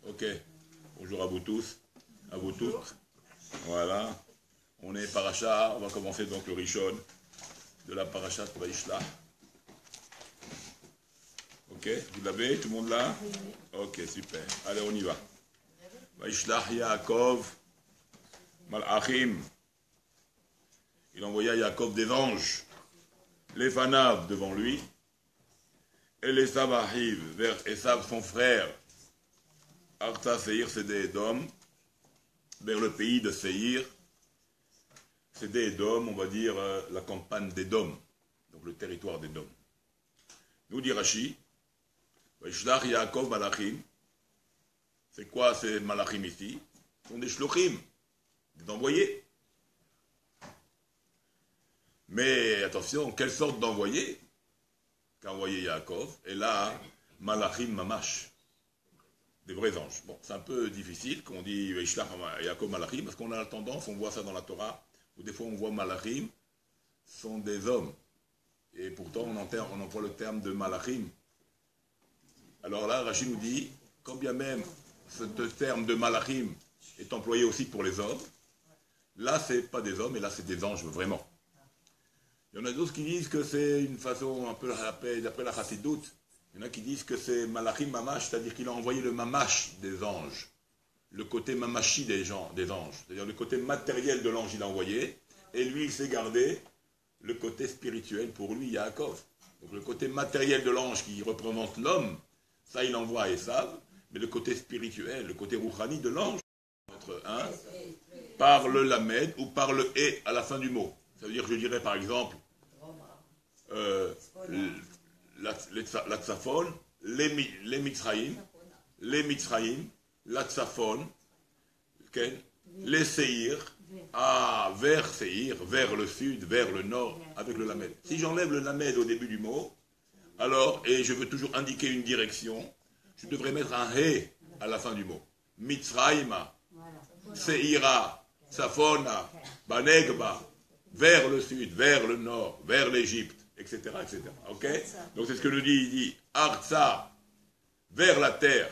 Ok. Bonjour à vous tous, à vous toutes. Voilà. On est paracha. On va commencer donc le Rishon de la paracha de Vaishlach. Ok. Vous l'avez, tout le monde là? Ok, super. Allez, on y va. Vaishlach Yaakov Malachim. Il envoya Yaakov des anges, les Fanav devant lui, et les Esav arrivent vers Esav son frère, Arta Seir, c'est des Édom, vers le pays de Seir. C'est des Édom, on va dire la campagne d'Édom, donc le territoire d'Édom. Nous dit Rashi, Vaishlach Yaakov Malachim. C'est quoi ces Malachim ici? Ce sont des Shlochim, des envoyés. Mais attention, quelle sorte d'envoyé qu'a envoyé Yaakov? Et là, Malachim Mamash, des vrais anges. Bon, c'est un peu difficile qu'on dit Yaakov Malachim, parce qu'on a la tendance, on voit ça dans la Torah, où des fois on voit Malachim, sont des hommes. Et pourtant on emploie le terme de Malachim. Alors là, Rachid nous dit, quand bien même ce terme de Malachim est employé aussi pour les hommes, là c'est pas des hommes, et là c'est des anges vraiment. Il y en a d'autres qui disent que c'est une façon un peu d'après la Chassidoute. Il y en a qui disent que c'est Malachim Mamash, c'est-à-dire qu'il a envoyé le Mamash des anges. Le côté Mamashi des anges. C'est-à-dire le côté matériel de l'ange, il a envoyé. Et lui, il s'est gardé le côté spirituel pour lui, Yaakov. Donc le côté matériel de l'ange qui représente l'homme, ça il envoie à Esav. Mais le côté spirituel, le côté rouhani de l'ange, par le lamed ou par le et à la fin du mot. Ça veut dire, je dirais par exemple, la Tzafon, les Mitzrayim, la Tzafon, les Seir, vers Seir, vers le sud, vers le nord, avec le lamed. Si j'enlève le lamed au début du mot, alors, et je veux toujours indiquer une direction, je devrais mettre un he à la fin du mot. Mitzrayima, Seira, Tzafona, Banegba, vers le sud, vers le nord, vers l'Égypte, etc., etc. Ok? Donc c'est ce que nous dit, il dit Artsa, vers la terre,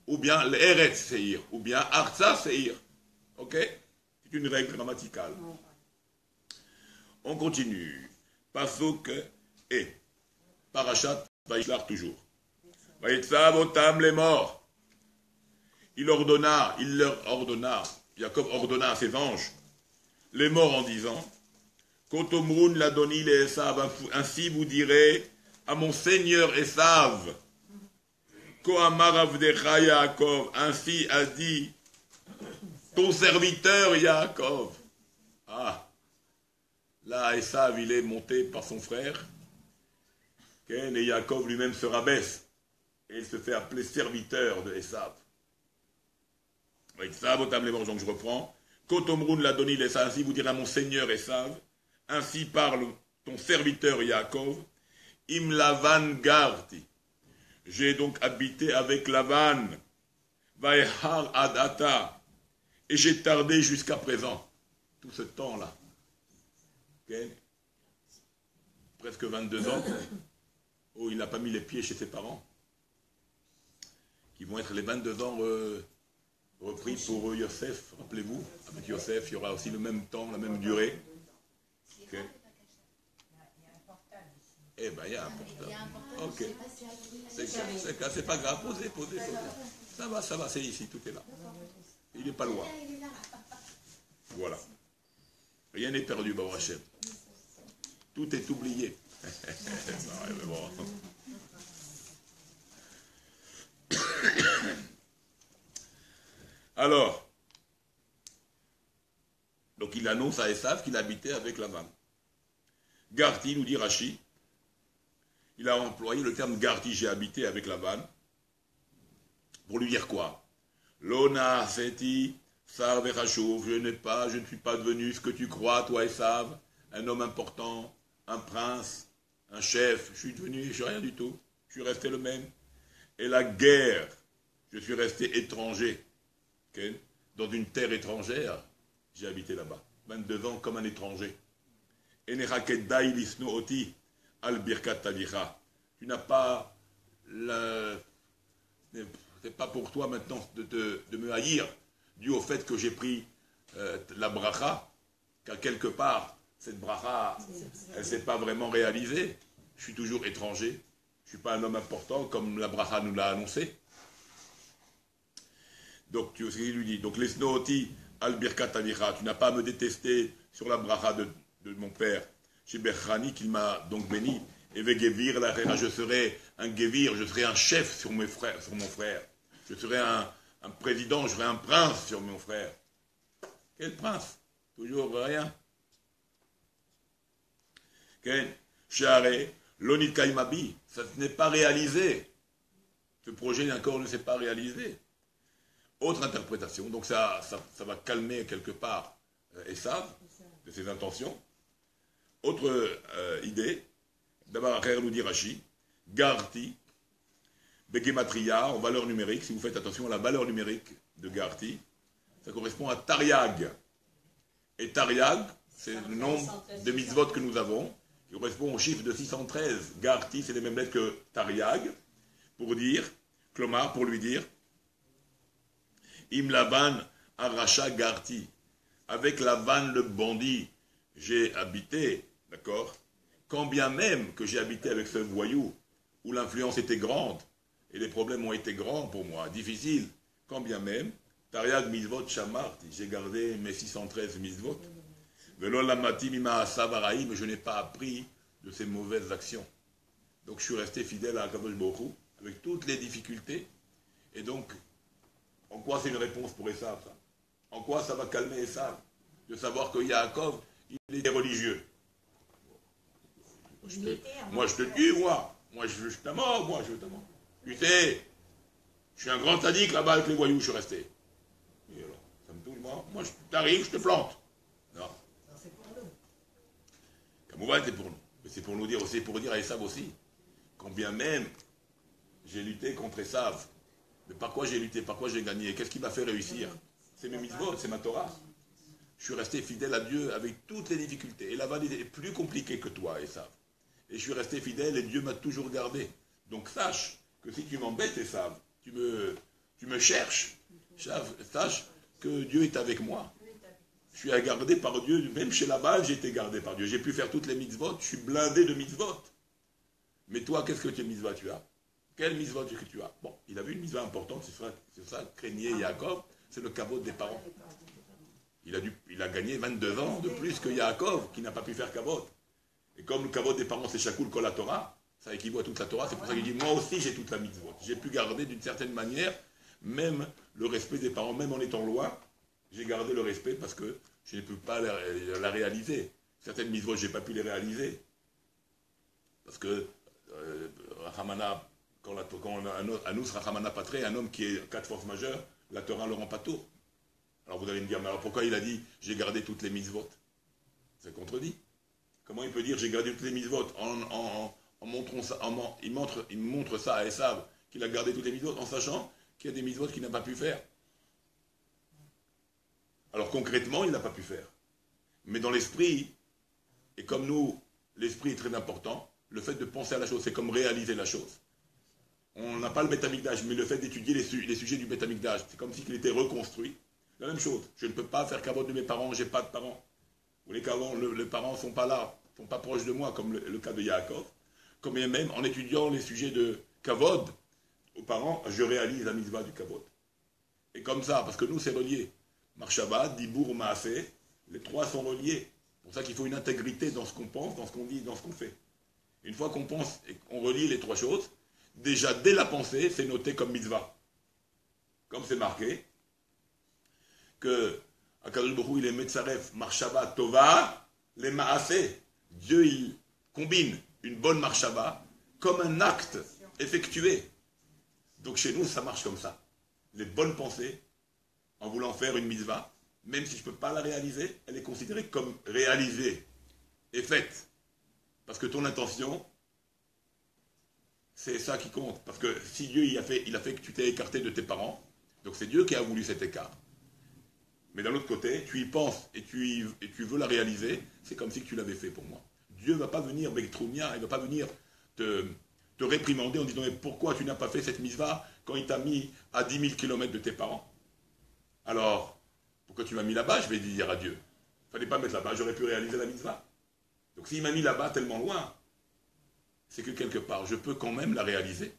ou bien l'Eretz Seir, ou bien Artsa Seir. Ok? C'est une règle grammaticale. On continue. Pasuk et Parashat Vaishlach toujours. Vaïtzav otam les morts. Il leur ordonna, Jacob ordonna à ses anges, les morts en disant, Kotomrun l'Adoni les Esav, ainsi vous direz à mon seigneur Esav, Kohamar Avdecha Yaakov, ainsi a dit ton serviteur Yaakov. Ah, là Esav il est monté par son frère, et Yaakov lui-même se rabaisse, et il se fait appeler serviteur de Esav. Esav otam les morts, donc je reprends. Kotomrun l'a donné les ainsi vous direz à mon seigneur Esav, ainsi parle ton serviteur Yaakov, im Lavan garti. J'ai donc habité avec Lavan, vaehar adata, et j'ai tardé jusqu'à présent, tout ce temps-là. Okay. Presque 22 ans. Oh, il n'a pas mis les pieds chez ses parents, qui vont être les 22 ans repris pour Yosef, rappelez-vous, avec Yosef, il y aura aussi le même temps, la même durée. Okay. Eh bien, il y a un portable. Ok. C'est pas grave, posez. Ça va, c'est ici, tout est là. Il n'est pas loin. Voilà. Rien n'est perdu, Baruch Hashem. Tout est oublié. Non, mais bon. Alors, donc il annonce à Esav qu'il habitait avec Lavan. Garti, nous dit Rashi, il a employé le terme Garti, j'ai habité avec Lavan, pour lui dire quoi? Lona seti sar vechashuv, je ne suis pas devenu ce que tu crois, toi Esav, un homme important, un prince, un chef, je suis rien du tout, je suis resté le même. Et la guerre, je suis resté étranger. Okay? Dans une terre étrangère, j'ai habité là-bas. 22 ans comme un étranger. Tu n'as pas c'est pas pour toi maintenant de me haïr, dû au fait que j'ai pris la bracha, qu'à quelque part, cette bracha, elle ne s'est pas vraiment réalisée. Je suis toujours étranger, je ne suis pas un homme important, comme la bracha nous l'a annoncé. Donc, tu lui dis, donc, lesnooti al birkat avicha, tu n'as pas à me détester sur la bracha de mon père, chez Berchani, qu'il m'a donc béni, et vegevir la rera, je serai un gevir, je serai un chef sur mon frère, je serai un président, je serai un prince sur mon frère. Quel prince? Toujours rien. Share, l'onit kaimabi, ça n'est pas réalisé. Ce projet encore ne s'est pas réalisé. Autre interprétation, donc ça va calmer quelque part Esav de ses intentions. Autre idée, d'abord, nous dit Rashi, Garti, Begematria, en valeur numérique, si vous faites attention à la valeur numérique de Garti, ça correspond à Tariag. Et Tariag, c'est le nombre de mitzvot que nous avons, qui correspond au chiffre de 613. Garti, c'est les mêmes lettres que Tariag, pour dire, Klomar, pour lui dire, Im Lavan Aracha Garti. Avec Lavan le bandit, j'ai habité, d'accord? Quand bien même que j'ai habité avec ce voyou, où l'influence était grande, et les problèmes ont été grands pour moi, difficiles, quand bien même, Tariag Mizvot Shamarti, j'ai gardé mes 613 Mizvot. Velo Lamati Mima Savaraï, mais je n'ai pas appris de ces mauvaises actions. Donc je suis resté fidèle à Kadosh Baruch Hu, avec toutes les difficultés, et donc, en quoi c'est une réponse pour Esav, ça? En quoi ça va calmer Esav? De savoir que Yaakov, il est religieux. Moi je te tue, moi je t'amende, moi je t'amende. Tu sais, je suis un grand sadique là-bas avec les voyous, je suis resté. Et alors, ça me touche, moi je t'arrive, je te plante. Non. C'est pour nous. Kamouvan, c'est pour nous. Mais c'est pour nous dire aussi, pour dire à Esav aussi, combien même j'ai lutté contre Esav. Mais par quoi j'ai lutté, par quoi j'ai gagné? Qu'est-ce qui m'a fait réussir? C'est mes mitzvot, c'est ma Torah. Je suis resté fidèle à Dieu avec toutes les difficultés. Et la vallée est plus compliquée que toi, Esav. Et je suis resté fidèle et Dieu m'a toujours gardé. Donc sache que si tu m'embêtes, Esav, tu me cherches, sache que Dieu est avec moi. Je suis gardé par Dieu, même chez Laban, j'ai été gardé par Dieu. J'ai pu faire toutes les mitzvot, je suis blindé de mitzvot. Mais toi, qu'est-ce que tu mitzvot tu as? Quelle mitzvot que tu as? Bon, il a vu une mitzvot importante, c'est ça, craignez Yaakov, c'est le kavod des parents. Il a gagné 22 ans de plus que Yaakov, qui n'a pas pu faire kavod. Et comme le kavod des parents, c'est Shakul Kol la Torah, ça équivaut à toute la Torah, c'est pour ça qu'il dit, moi aussi j'ai toute la mitzvot. J'ai pu garder d'une certaine manière, même le respect des parents, même en étant loin, j'ai gardé le respect parce que je ne peux pas la réaliser. Certaines mitzvot, je n'ai pas pu les réaliser. Parce que Rachamana, quand Anous Rachamana Patré, un homme qui est 4 forces majeures, la Torah le rend pas tour. Alors vous allez me dire, mais alors pourquoi il a dit j'ai gardé toutes les mitzvot? C'est contredit. Comment il peut dire j'ai gardé toutes les mitzvot en montrant ça, il montre ça à Esav, qu'il a gardé toutes les mitzvot en sachant qu'il y a des mitzvot qu'il n'a pas pu faire. Alors concrètement, il n'a pas pu faire. Mais dans l'esprit, et comme nous, l'esprit est très important, le fait de penser à la chose, c'est comme réaliser la chose. On n'a pas le Beth Amikdash, mais le fait d'étudier les sujets du Beth Amikdash, c'est comme s'il était reconstruit. La même chose, je ne peux pas faire kavod de mes parents, j'ai pas de parents. Ou les parents ne sont pas là, ne sont pas proches de moi, comme le cas de Yaakov. Comme même en étudiant les sujets de kavod aux parents, je réalise la mitzvah du kavod. Et comme ça, parce que nous, c'est relié. Marshaba, Dibour, Maaseh, les trois sont reliés. C'est pour ça qu'il faut une intégrité dans ce qu'on pense, dans ce qu'on dit, dans ce qu'on fait. Une fois qu'on pense et qu'on relie les trois choses, déjà dès la pensée, c'est noté comme mitzvah. Comme c'est marqué, que Akadosh Baruch Hu, il est Metzaref, Marshaba, Tova, les Maaseh. Dieu, il combine une bonne Marshaba comme un acte effectué. Donc chez nous, ça marche comme ça. Les bonnes pensées, en voulant faire une mitzvah, même si je ne peux pas la réaliser, elle est considérée comme réalisée et faite. Parce que ton intention, c'est ça qui compte. Parce que si Dieu il a fait que tu t'es écarté de tes parents, donc c'est Dieu qui a voulu cet écart. Mais d'un autre côté, tu y penses et tu veux la réaliser, c'est comme si tu l'avais fait pour moi. Dieu ne va pas venir Bektroumia, il ne va pas venir te te réprimander en disant, mais pourquoi tu n'as pas fait cette mitzvah quand il t'a mis à 10 000 kilomètres de tes parents? Alors, pourquoi tu m'as mis là-bas? Je vais dire à Dieu. Il ne fallait pas mettre là-bas, j'aurais pu réaliser la mitzvah. Donc s'il m'a mis là-bas tellement loin, c'est que quelque part, je peux quand même la réaliser.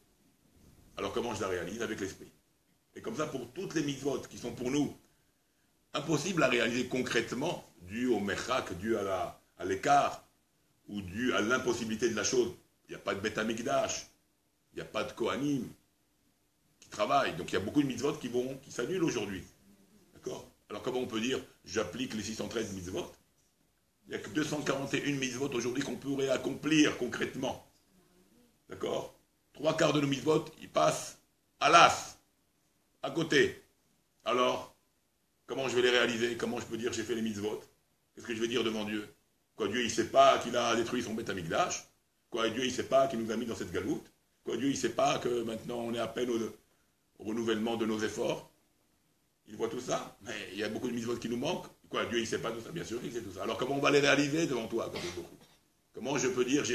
Alors comment je la réalise? Avec l'esprit. Et comme ça, pour toutes les mitzvot qui sont pour nous impossibles à réaliser concrètement, dû au merchak, dû à l'écart, ou dû à l'impossibilité de la chose. Il n'y a pas de Beth Amikdash, il n'y a pas de Kohanim qui travaillent. Donc il y a beaucoup de mitzvot qui s'annulent aujourd'hui. D'accord? Alors comment on peut dire, j'applique les 613 mitzvot? Il n'y a que 241 mitzvot aujourd'hui qu'on pourrait accomplir concrètement. D'accord? 3/4 de nos mitzvot, ils passent à l'as, à côté. Alors, comment je vais les réaliser? Comment je peux dire j'ai fait les mitzvot? Qu'est-ce que je vais dire devant Dieu? Quoi, Dieu, il ne sait pas qu'il a détruit son Beth Amikdash? Quoi, Dieu, il ne sait pas qu'il nous a mis dans cette galoute? Quoi, Dieu, il ne sait pas que maintenant on est à peine au renouvellement de nos efforts? Il voit tout ça, mais il y a beaucoup de mitzvot qui nous manquent. Quoi, Dieu, il ne sait pas tout ça? Bien sûr, il sait tout ça. Alors comment on va les réaliser devant toi? Comment je peux dire j'ai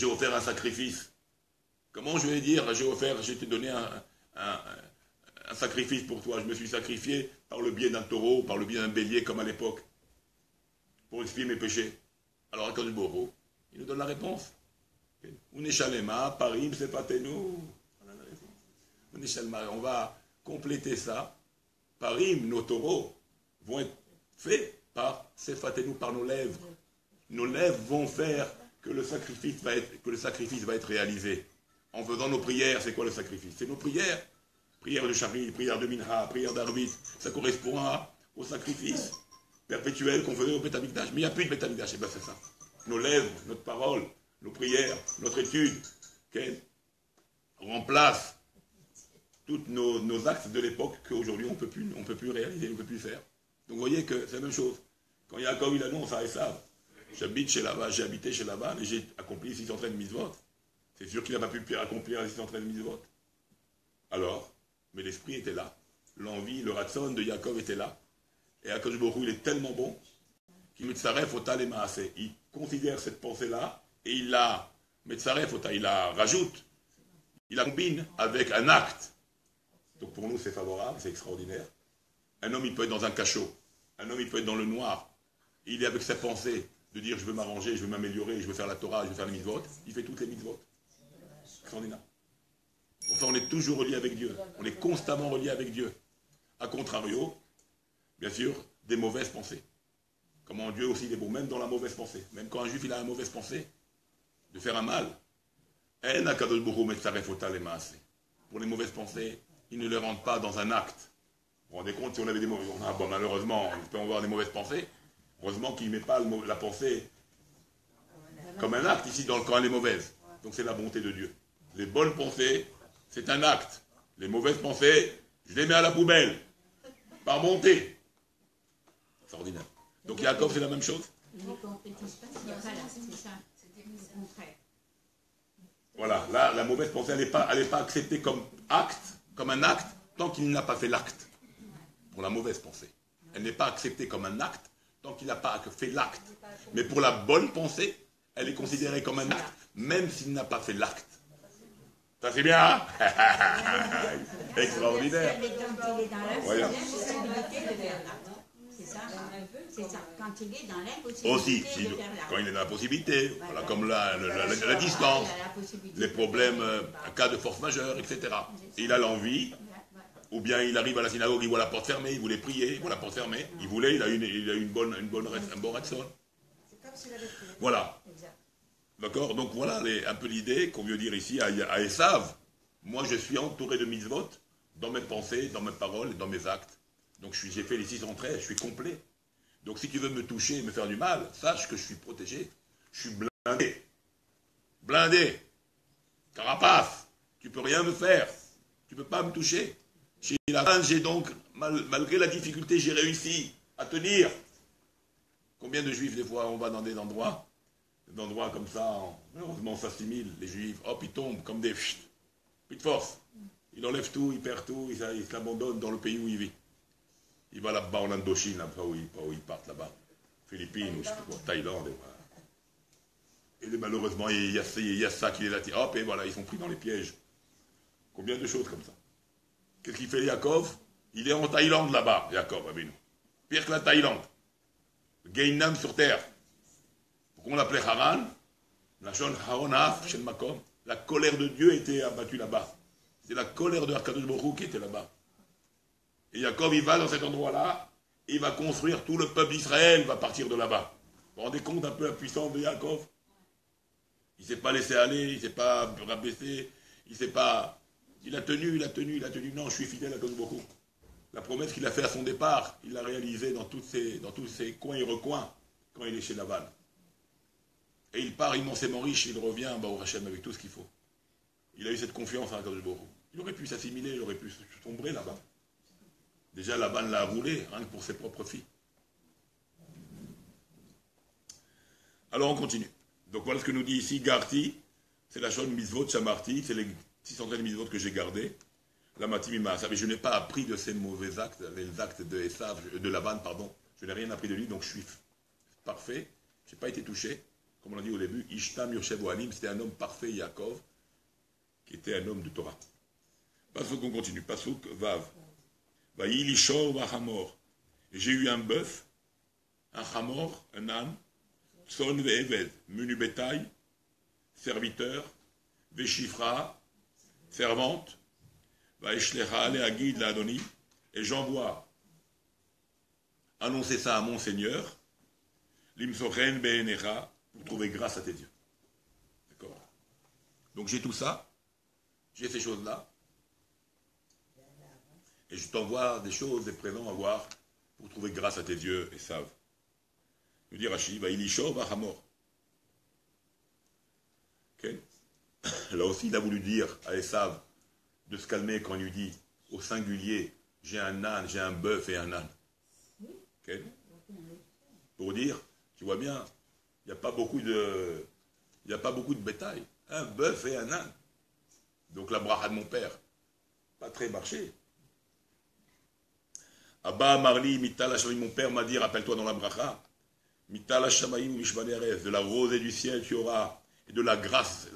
offert un sacrifice? Comment je vais dire j'ai te donné un sacrifice pour toi? Je me suis sacrifié par le biais d'un taureau, par le biais d'un bélier comme à l'époque, pour expier mes péchés. Alors, Akadosh Baruch Hu, il nous donne la réponse. Uneshalema, Parim, c'est pas nous. On va compléter ça. Parim, nos taureaux, vont être faits par Sefatenu, par nos lèvres. Nos lèvres vont faire que le sacrifice va être réalisé. En faisant nos prières, c'est quoi le sacrifice? C'est nos prières. Prière de Charit, prière de Minha, prière d'Arvit. Ça correspond au sacrifice perpétuel qu'on faisait au Beth Amikdash. Mais il n'y a plus de Beth Amikdash, et bien c'est ça. Nos lèvres, notre parole, nos prières, notre étude, remplacent tous nos actes de l'époque qu'aujourd'hui on ne peut plus réaliser, on ne peut plus faire. Donc vous voyez que c'est la même chose. Quand Yaakov il annonce à Esav, j'ai habité chez Laban et j'ai accompli 613 mitzvot. C'est sûr qu'il n'a pas pu accomplir les 613 mitzvot. Alors, mais l'esprit était là. L'envie, le ratson de Yaakov était là. Et Akadosh Baruch Hu, il est tellement bon qu'il metzaref ota le maaseh. Il considère cette pensée-là et il la metzaref ota, il la rajoute, il la combine avec un acte. Donc pour nous, c'est favorable, c'est extraordinaire. Un homme, il peut être dans un cachot. Un homme, il peut être dans le noir. Il est avec sa pensée de dire je veux m'arranger, je veux m'améliorer, je veux faire la Torah, je veux faire les mitzvot. Il fait toutes les mitzvot. Extraordinaire. Pour ça, on est toujours relié avec Dieu. On est constamment relié avec Dieu. A contrario, bien sûr, des mauvaises pensées. Comment Dieu aussi est beau, même dans la mauvaise pensée. Même quand un juif il a une mauvaise pensée, de faire un mal. Pour les mauvaises pensées, ils ne les rendent pas dans un acte. Vous vous rendez compte, si on avait des mauvaises pensées, malheureusement, il peut avoir des mauvaises pensées. Heureusement qu'il ne met pas la pensée comme un acte ici quand elle est mauvaise. Donc c'est la bonté de Dieu. Les bonnes pensées, c'est un acte. Les mauvaises pensées, je les mets à la poubelle. Par bonté. C'est ordinaire. Donc Yaakov, c'est la même chose. Voilà, là, la mauvaise pensée, elle n'est pas acceptée comme un acte, tant qu'il n'a pas fait l'acte. Pour la mauvaise pensée. Elle n'est pas acceptée comme un acte, tant qu'il n'a pas fait l'acte. Mais pour la bonne pensée, elle est considérée comme un acte, même s'il n'a pas fait l'acte. Ça c'est bien. Extraordinaire. Voilà. C'est ça, quand il est dans l'impossibilité. Aussi, quand il est dans la possibilité, voilà, comme la distance, les problèmes, un cas de force majeure, etc. Et il a l'envie, ou bien il arrive à la synagogue, il voit la porte fermée, il voulait prier, il voit la porte fermée, il a eu un bon ratson. Voilà. D'accord? Donc voilà un peu l'idée qu'on veut dire ici à Esav. Moi je suis entouré de mitzvot dans mes pensées, dans mes paroles et dans mes actes. Donc j'ai fait les 613, je suis complet. Donc si tu veux me toucher et me faire du mal, sache que je suis protégé. Je suis blindé. Blindé. Carapace. Tu peux rien me faire. Tu peux pas me toucher. Chez la reine, j'ai donc, malgré la difficulté, j'ai réussi à tenir. Combien de juifs, des fois, on va dans des endroits comme ça, malheureusement, on s'assimile, les juifs, hop, ils tombent comme des... Plus de force. Il enlève tout, il perd tout, il s'abandonne dans le pays où il vit. Il va là-bas en Indochine, là-bas où ils partent là-bas. Philippines, ou je sais pas quoi, Thaïlande, et voilà. Et malheureusement, il y a ça qui les attire. Hop, et voilà, ils sont pris dans les pièges. Combien de choses comme ça. Qu'est-ce qu'il fait Yaakov? Il est en Thaïlande là-bas, Yaakov, Avinu. Pire que la Thaïlande. Gainam sur terre. Pourquoi on l'appelait Haran? La colère de Dieu était abattue là-bas. C'est la colère de Akadosh Baruch Hu qui était là-bas. Et Yaakov, il va dans cet endroit-là, il va construire tout le peuple d'Israël, va partir de là-bas. Vous vous rendez compte un peu la puissance de Yaakov? Il ne s'est pas laissé aller, il ne s'est pas rabaissé, il s'est pas... Il a tenu. Non, je suis fidèle à Akadosh Baruch Hu. La promesse qu'il a faite à son départ, il l'a réalisée dans tous ces coins et recoins, quand il est chez Laban. Et il part immensément riche, il revient au Hachem avec tout ce qu'il faut. Il a eu cette confiance en Akadosh Baruch Hu. Il aurait pu s'assimiler, il aurait pu sombrer là-bas. Déjà, Laban l'a roulé, rien que pour ses propres filles. Alors on continue. Donc voilà ce que nous dit ici Garti, c'est la Shon Mitzvot Shamarti, c'est les 600 mitzvot que j'ai gardés. La Matimima, mais je n'ai pas appris de ces mauvais actes, les actes de Laban, pardon. Je n'ai rien appris de lui, donc je suis parfait. Je n'ai pas été touché. Comme on l'a dit au début, Ishtam Yoshev Ohanim, c'était un homme parfait, Yaakov, qui était un homme de Torah. Pasuk, on continue. Pasuk, Vav. Vaïlishor Vahamor. J'ai eu un bœuf, un hamor, un âne, son ve'eved, menu bétail, serviteur, veshifra, servante, vaishlecha le'agid la'adoni, et j'envoie annoncer ça à mon Seigneur, limsochen be'enecha, pour trouver grâce à tes yeux. D'accord? Donc j'ai tout ça, j'ai ces choses-là, et je t'envoie des choses, des présents à voir, pour trouver grâce à tes yeux, et savent. Nous dit Rashi, va ilisho va hamor. Okay. Là aussi, il a voulu dire à Esav de se calmer quand il lui dit au singulier, j'ai un âne, j'ai un bœuf et un âne. Okay. Pour dire, tu vois bien, il n'y a pas beaucoup de bétail. Un bœuf et un âne. Donc la bracha de mon père, pas très marché. Abba Marli, Mital Hashamaim, mon père m'a dit, rappelle-toi dans la bracha, Mital Hashamaim, Mishmaneres, de la rosée du ciel tu auras, et de la grâce,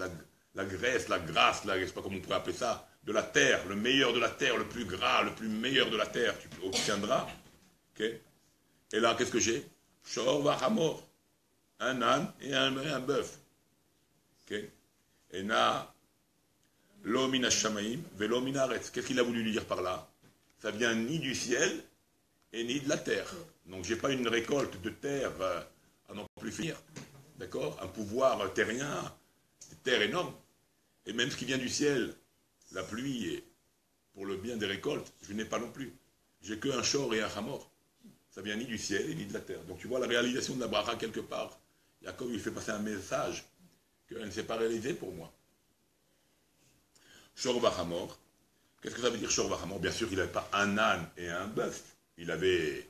la graisse, la grâce, je ne sais pas comment on pourrait appeler ça, de la terre, le meilleur de la terre, le plus gras, le plus meilleur de la terre, tu obtiendras. Okay. Et là, qu'est-ce que j'ai? Shor Vahamor, un âne et un bœuf. Okay. Et na, Lomina Shamaim, Velomina Retz. Qu'est-ce qu'il a voulu lui dire par là? Ça vient ni du ciel et ni de la terre. Donc j'ai pas une récolte de terre à n'en plus finir. D'accord? Un pouvoir terrien, des terres énormes. Et même ce qui vient du ciel, la pluie, et pour le bien des récoltes, je n'ai pas non plus. J'ai qu'un shor et un hamor. Ça vient ni du ciel et ni de la terre. Donc tu vois la réalisation de la bracha quelque part. Yaakov, il fait passer un message qu'elle ne s'est pas réalisée pour moi. Shor vahamor. Qu'est-ce que ça veut dire shor vahamor? Bien sûr, il n'avait pas un âne et un bœuf. Il avait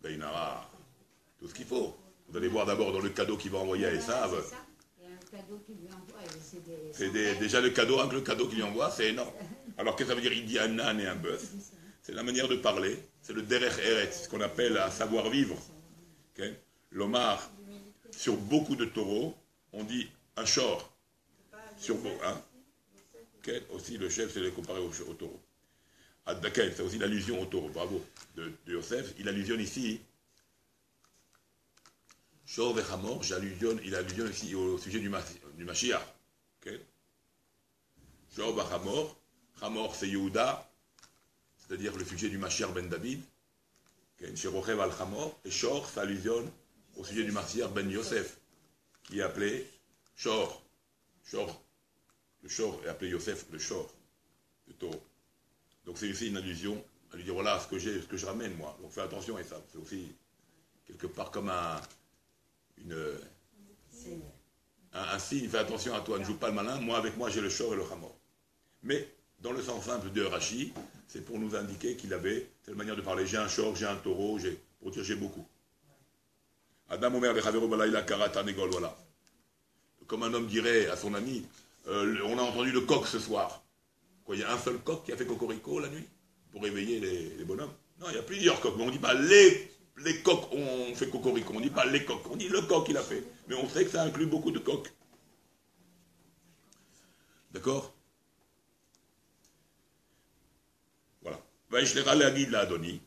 Bainara, tout ce qu'il faut. Vous allez voir d'abord dans le cadeau qu'il va envoyer à Esav. C'est déjà le cadeau, hein, le cadeau qu'il lui envoie, c'est énorme. Alors qu'est-ce que ça veut dire? Il dit un âne et un bœuf. C'est la manière de parler. C'est le derech eretz, ce qu'on appelle un savoir-vivre. Okay? L'omar, sur beaucoup de taureaux, on dit un shor. Sur hein? Okay? Aussi, le chef, c'est comparé au taureau. Addakel, c'est aussi l'allusion au taureau. Bravo. De Yosef, il allusionne ici. Shor vechamor, il allusionne ici au sujet du Mashiach. Okay? Shor vechamor, Hamor c'est Yehuda, c'est-à-dire le sujet du Mashiach ben David. Sherochev al Hamor, et Shor, ça allusionne au sujet du Mashiach ben Yosef, qui est appelé Shor. Shor. Le Shor est appelé Yosef, le Shor, le taureau. Donc c'est aussi une allusion à lui dire voilà ce que je ramène moi. Donc fais attention à ça. C'est aussi quelque part comme un signe, fais attention à toi, ne joue pas le malin, moi avec moi j'ai le shor et le hamor. Mais dans le sens simple de Rashi, c'est pour nous indiquer qu'il avait cette manière de parler, j'ai un shor, j'ai un taureau, pour dire j'ai beaucoup. Adam Omer Bechavero Balayla Karata Negol, voilà. Comme un homme dirait à son ami, on a entendu le coq ce soir. Quoi, il y a un seul coq qui a fait cocorico la nuit pour réveiller les bonhommes? Non, il y a plusieurs coqs, mais on ne dit pas les coqs ont fait cocorico, on ne dit pas les coqs, on dit le coq il a fait. Mais on sait que ça inclut beaucoup de coqs. D'accord? Voilà. Vaishlera la guide la Adoni.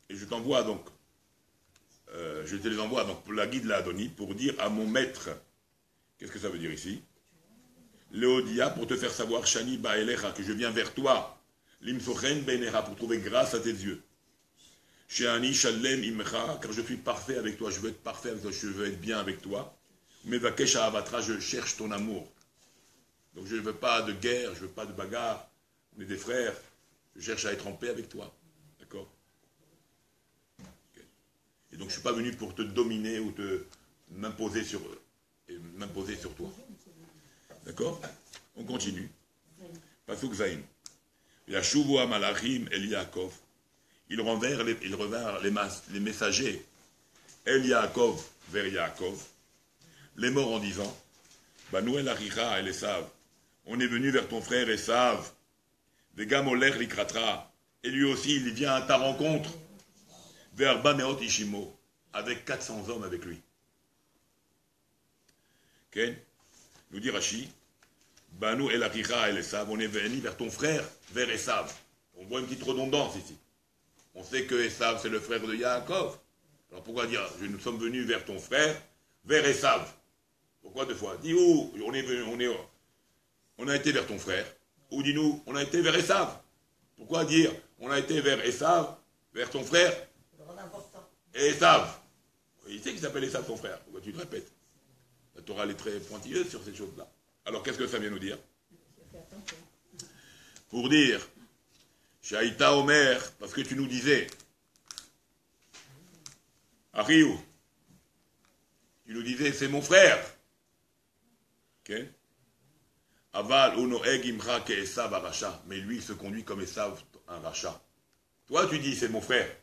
Et je t'envoie donc, je te les envoie donc pour la guide la Adoni pour dire à mon maître, qu'est-ce que ça veut dire ici? Léodia, pour te faire savoir, Shani Baelecha, que je viens vers toi, Limsochen Benera, pour trouver grâce à tes yeux. Sheani Shalem Imcha, car je suis parfait avec toi, je veux être parfait avec toi, je veux être bien avec toi. Mais Vakesh Avatra, je cherche ton amour. Donc je ne veux pas de guerre, je ne veux pas de bagarre, on est des frères, je cherche à être en paix avec toi. D'accord? Okay. Et donc je ne suis pas venu pour te dominer ou m'imposer sur toi. D'accord? On continue. Pasuk Zain. Yashuvu Malachim El Yaakov. Ils revinrent les messagers El Yaakov vers Yaakov, les morts en disant Banouel Aricha El Esav. On est venu vers ton frère Esav. Vegamoler Likratra. Et lui aussi, il vient à ta rencontre. Vers Bameot Ishimo. Avec 400 hommes avec lui. Okay? Nous dit Rashi, Banou el Aricha el Esav, on est venu vers ton frère, vers Esav. On voit une petite redondance ici. On sait que Esav, c'est le frère de Yaakov. Alors pourquoi dire, nous sommes venus vers ton frère, vers Esav? Pourquoi deux fois? Dis où on a été vers ton frère, ou dis-nous, on a été vers Esav. Pourquoi dire, on a été vers Esav, vers ton frère? Et Esav. Il sait qu'il s'appelle Esav, ton frère. Pourquoi tu le répètes? La Torah est très pointilleuse sur ces choses-là. Alors qu'est-ce que ça vient nous dire? Pour dire, Shaïta Omer, parce que tu nous disais, Ariou, tu nous disais, c'est mon frère. Ok? Aval Unoeg Imra ke Esav Aracha, mais lui il se conduit comme Esav, un rachat. Toi tu dis, c'est mon frère.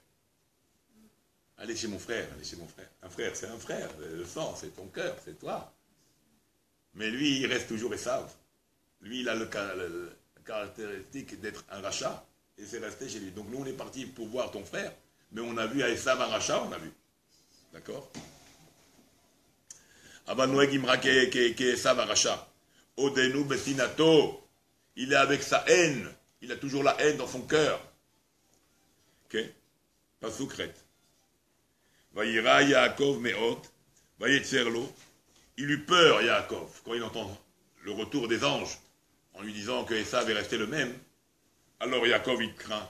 Allez chez mon frère, allez chez mon frère. Un frère, c'est un frère. Le sang, c'est ton cœur, c'est toi. Mais lui, il reste toujours Esav. Lui, il a la caractéristique d'être un rachat, et c'est resté chez lui. Donc nous, on est partis pour voir ton frère, mais on a vu à Esav un rachat, on a vu. D'accord? Abanoeg Imra ke Esav un rachat. Odenu Betinato. Il est avec sa haine. Il a toujours la haine dans son cœur. Ok? Pas secrète. Vayira Yaakov Meot, Vayetzerlo. Il eut peur, Yaakov, quand il entend le retour des anges, en lui disant que Esav est resté le même. Alors Yaakov, il craint.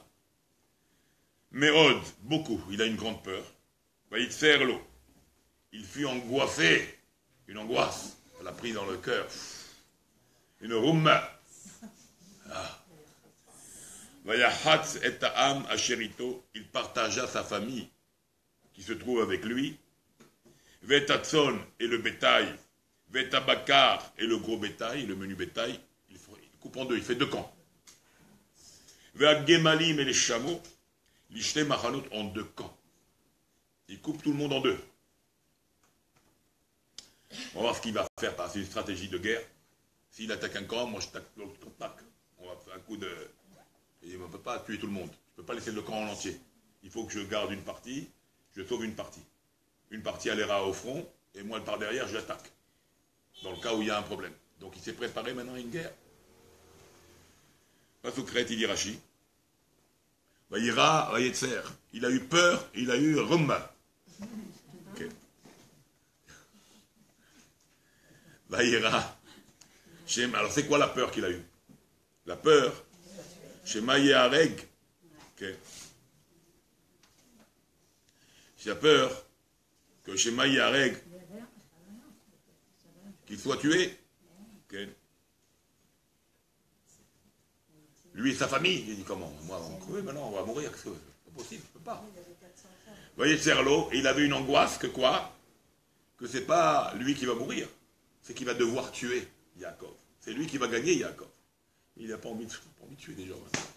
Meod, beaucoup, il a une grande peur. Vayetzerlo. Il fut angoissé. Une angoisse. Elle a pris dans le cœur. Une rumma. Vayahatz et ta'am asherito. Il partagea sa famille qui se trouve avec lui, Vetatson et le bétail, Vetabakar et le gros bétail, le menu bétail, il coupe en deux, il fait deux camps. Veagemalim et les chameaux, l'ishte machanot en deux camps. Il coupe tout le monde en deux. On va voir ce qu'il va faire, c'est une stratégie de guerre. S'il attaque un camp, moi je tape l'autre camp. On va faire un coup de... Et on ne peut pas tuer tout le monde. Je ne peux pas laisser le camp en entier. Il faut que je garde une partie. Je sauve une partie. Une partie elle ira au front, et moi par derrière je l'attaque. Dans le cas où il y a un problème. Donc il s'est préparé maintenant à une guerre. Pasukret, il dit Rashi. Vayira, Vayetzer. Il a eu peur, il a eu rumba. Okay. Vayira. Alors c'est quoi la peur qu'il a eue? La peur, Shema Yehareg. Okay. J'ai peur que Shema Yareg, qu'il soit tué. Okay. Lui et sa famille, il dit comment? Moi, on va crever maintenant, on va mourir. C'est pas possible, je ne peux pas. Vous voyez, Serlo, il avait une angoisse que quoi? Que c'est pas lui qui va mourir, c'est qu'il va devoir tuer Yaakov. C'est lui qui va gagner Yaakov. Il n'a pas envie de tuer des gens maintenant.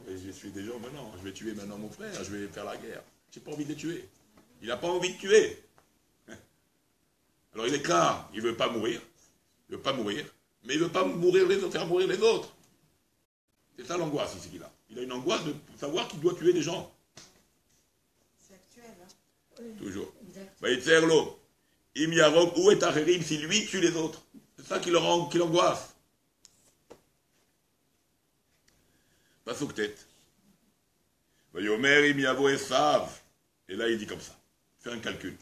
Mais je vais tuer des gens maintenant. Je vais tuer maintenant mon frère, je vais faire la guerre. Je n'ai pas envie de les tuer. Il n'a pas envie de tuer. Alors il est clair, il ne veut pas mourir. Il ne veut pas mourir. Mais il ne veut pas mourir faire mourir les autres. C'est ça l'angoisse ici qu'il a. Il a une angoisse de savoir qu'il doit tuer des gens. C'est actuel, hein? Toujours. Vaïtzerlo. Im Yarok, où est Acherim si lui tue les autres? C'est ça qui l'angoisse. Pasuk tête. Vayomer im yavo Esav. Et là, il dit comme ça. Fais un calcul.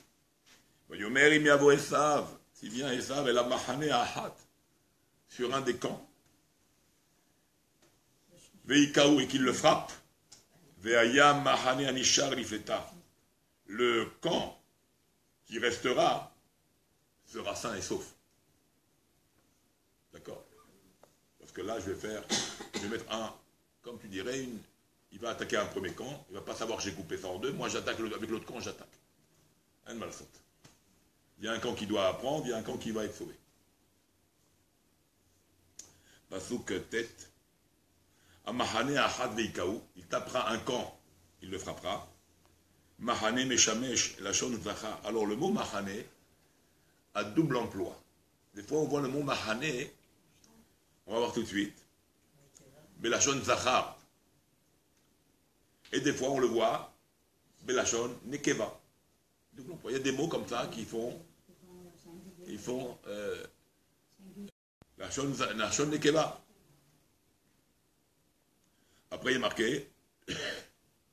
Vayomer im yavo Esav. Si vient Esav, elle a mahane ahad. Sur un des camps. Veikaou et qu'il le frappe. Veaya mahane anishar lifleta. Le camp qui restera sera sain et sauf. D'accord? Parce que là, je vais mettre un, comme tu dirais, il va attaquer un premier camp, il ne va pas savoir que j'ai coupé ça en deux, moi j'attaque avec l'autre camp, j'attaque. Un malsaute. Il y a un camp qui doit apprendre, il y a un camp qui va être sauvé. Pasuk tête. Amahane ahad veikaou, il tapera un camp, il le frappera. Mahane meshamesh, la shon zacha. Alors le mot mahane a double emploi. Des fois on voit le mot mahane, on va voir tout de suite. Belashon zachar. Et des fois on le voit, belashon nekeva. Double emploi. Il y a des mots comme ça qui font lashon nekeva. Après il est marqué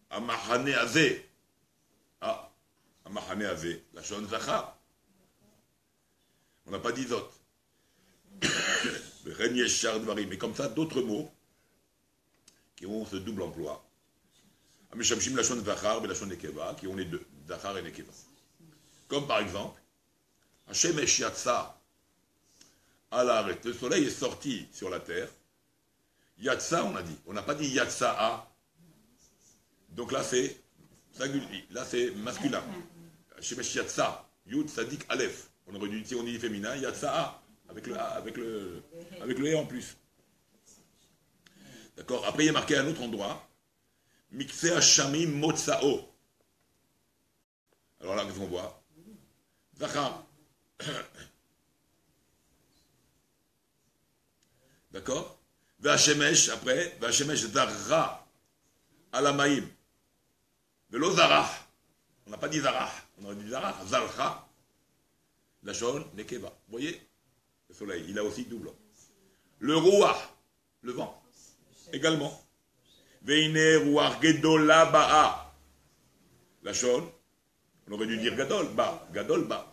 amahane azeh. Ah, amahane azeh, lashon zachar. On n'a pas dit zot. Mais comme ça, d'autres mots qui ont ce double emploi. Ameshamshim lashon zachar et lashon nekeva, qui ont les deux, zachar et nekeva. Comme par exemple, Hashemesh yatsa alaret. Le soleil est sorti sur la terre. Yatsa, on a dit. On n'a pas dit yatsa a. Donc là, c'est masculin. Hashemesh yatsa. Yud sadik alef. On aurait dû, si on dit féminin, yatsa a. Avec le A, avec le E en plus. D'accord. Après, il est marqué à un autre endroit. Mikse Hashamim Motsao. Alors là, qu'est-ce qu'on voit? Zachar. D'accord. V'Hashemesh, après, V'Hashemesh Zarra. Alamaim. Velo Zarah. On n'a pas dit Zarah. On aurait dit Zarah. Zarra. La jaune, Nekeva. Vous voyez? Le soleil, il a aussi double. Le roi, le vent, également. Veine ruach gedola ba'a. La jaune, on aurait dû dire gadol ba.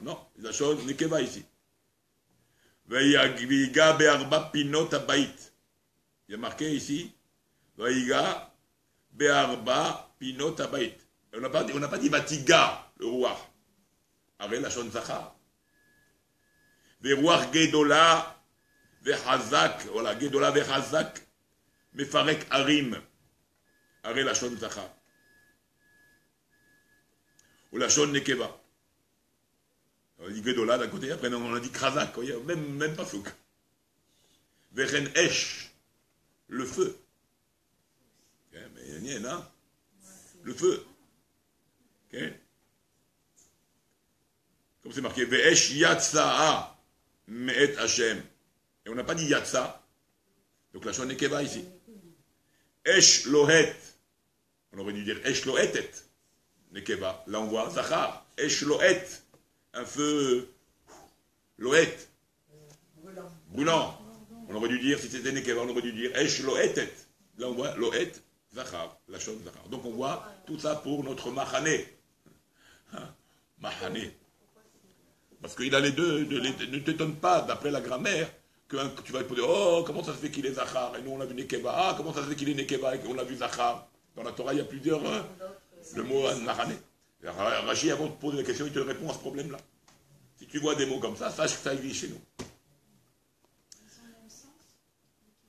Non, la jaune nekeva ici. Veiga be'arba pinot abait. Il y a marqué ici. Veiga be'arba pinot abait. On n'a pas dit vatiga, le roi. Avec la jaune zachar. Veruach Gedola Vehazak, voilà, Gedola Vehazak, Mefarek Harim, Are la Shon Zachar. Ou la Shon Nekeva. On a dit Gedola d'un côté, après on a dit Krazak, même pas Fouk. Vechen Esh, le feu. Okay, mais il y en a, le feu. Okay. Comme c'est marqué, Ve'esh Yatsa'a. Me'et Hashem. Et on n'a pas dit Yatsa. Donc la Shon Nekeva ici. Esh Lohet. On aurait dû dire Esh Lohetet. Nekeva. Là on voit Zachar. Esh Lohet. Un feu. Lohet. Brûlant. On aurait dû dire, si c'était Nekeva, on aurait dû dire Esh Lohetet. Là on voit Lohet. Zachar. La Shon Zachar. Donc on voit tout ça pour notre Mahane. Mahane. Parce qu'il a les deux, ne t'étonne pas, d'après la grammaire, que tu vas te poser, oh, comment ça se fait qu'il est Zachar? Et nous on a vu Nekeva. Ah, comment ça se fait qu'il est Nekeva et qu'on a vu Zachar? Dans la Torah, il y a plusieurs, le mot Mahane. Rachi, avant de poser la question, il te répond à ce problème-là. Si tu vois des mots comme ça, sache que ça existe chez nous.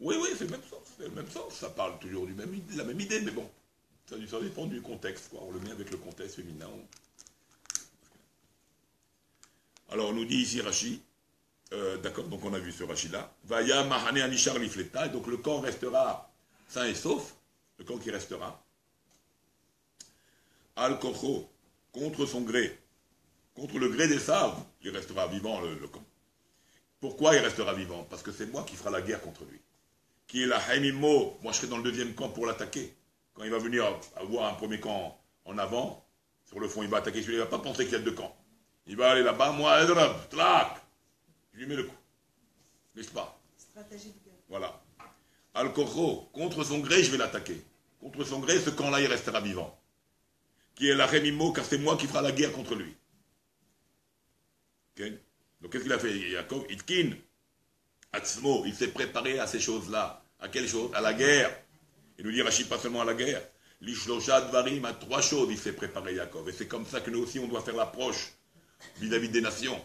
Oui, c'est le même sens. C'est le même sens. Ça parle toujours de la même idée, mais bon, ça dépend du contexte, quoi. On le met avec le contexte féminin. Alors, on nous dit ici Rachi, d'accord, donc on a vu ce Rachi-là. Vaya mahane anishar lifleta, et donc le camp restera sain et sauf, le camp qui restera. Al kocho, contre son gré, contre le gré des sables, il restera vivant le camp. Pourquoi il restera vivant? Parce que c'est moi qui fera la guerre contre lui. Qui est la haimimo, moi je serai dans le deuxième camp pour l'attaquer. Quand il va venir avoir un premier camp en avant, sur le fond il va attaquer celui-là, il ne va pas penser qu'il y a deux camps. Il va aller là-bas, moi, Edrab, tlac, je lui mets le coup. N'est-ce pas? Stratégie de guerre. Voilà. Alors, Al-Kocho, contre son gré, je vais l'attaquer. Contre son gré, ce camp-là, il restera vivant. Qui est la Rémimo, car c'est moi qui fera la guerre contre lui. Okay? Donc qu'est-ce qu'il a fait, Yaakov? Itkin, Atzmo, il s'est préparé à ces choses-là. À quelles choses? À la guerre. Il nous dit Rachid, pas seulement à la guerre. L'Ishlosha Dvarim, à 3 choses, il s'est préparé, Yaakov. Et c'est comme ça que nous aussi, on doit faire l'approche vis-à-vis des nations.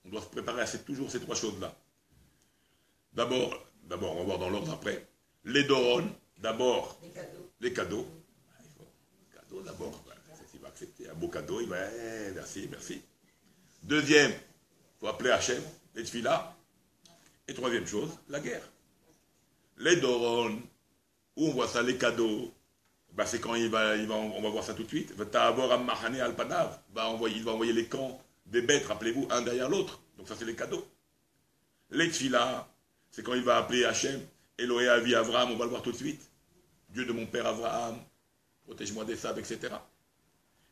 On doit se préparer à toujours ces 3 choses-là. D'abord, on va voir dans l'ordre après. Les Doron, d'abord, les cadeaux. Cadeaux d'abord. Il va accepter un beau cadeau, il va, merci. Deuxième, il faut appeler Hachem, les Tfila. Et troisième chose, la guerre. Les Doron, où on voit ça, les cadeaux, ben c'est quand on va voir ça tout de suite. Il va envoyer les camps des bêtes, rappelez-vous, un derrière l'autre. Donc ça, c'est les cadeaux. Les Tfila, c'est quand il va appeler Hachem, Elohé Avi Avraham, on va le voir tout de suite. Dieu de mon père Avraham, protège-moi des sables, etc.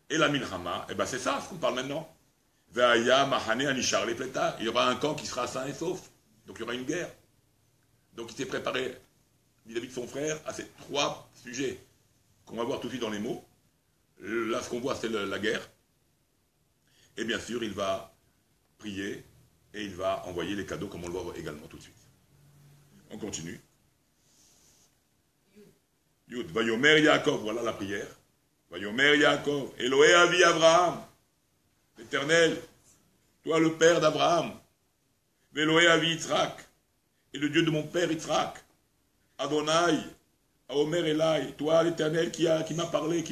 Et la Milchama, c'est ça ce qu'on parle maintenant. Ve'aya Mahane Anishar Lepleta, il y aura un camp qui sera sain et sauf. Donc il y aura une guerre. Donc il s'est préparé vis-à-vis de son frère à ces 3 sujets qu'on va voir tout de suite dans les mots. Là, ce qu'on voit, c'est la guerre. Et bien sûr, il va prier et il va envoyer les cadeaux, comme on le voit également tout de suite. On continue. Yud, Vayomer Yaakov, voilà la prière. Vayomer Yaakov, Elohé Avi Avraham, l'Éternel, toi le père d'Abraham, Elohé Avi Yitzhak, et le Dieu de mon père Yitzhak, Adonai, Aomer Elai, toi l'Éternel qui m'a parlé, que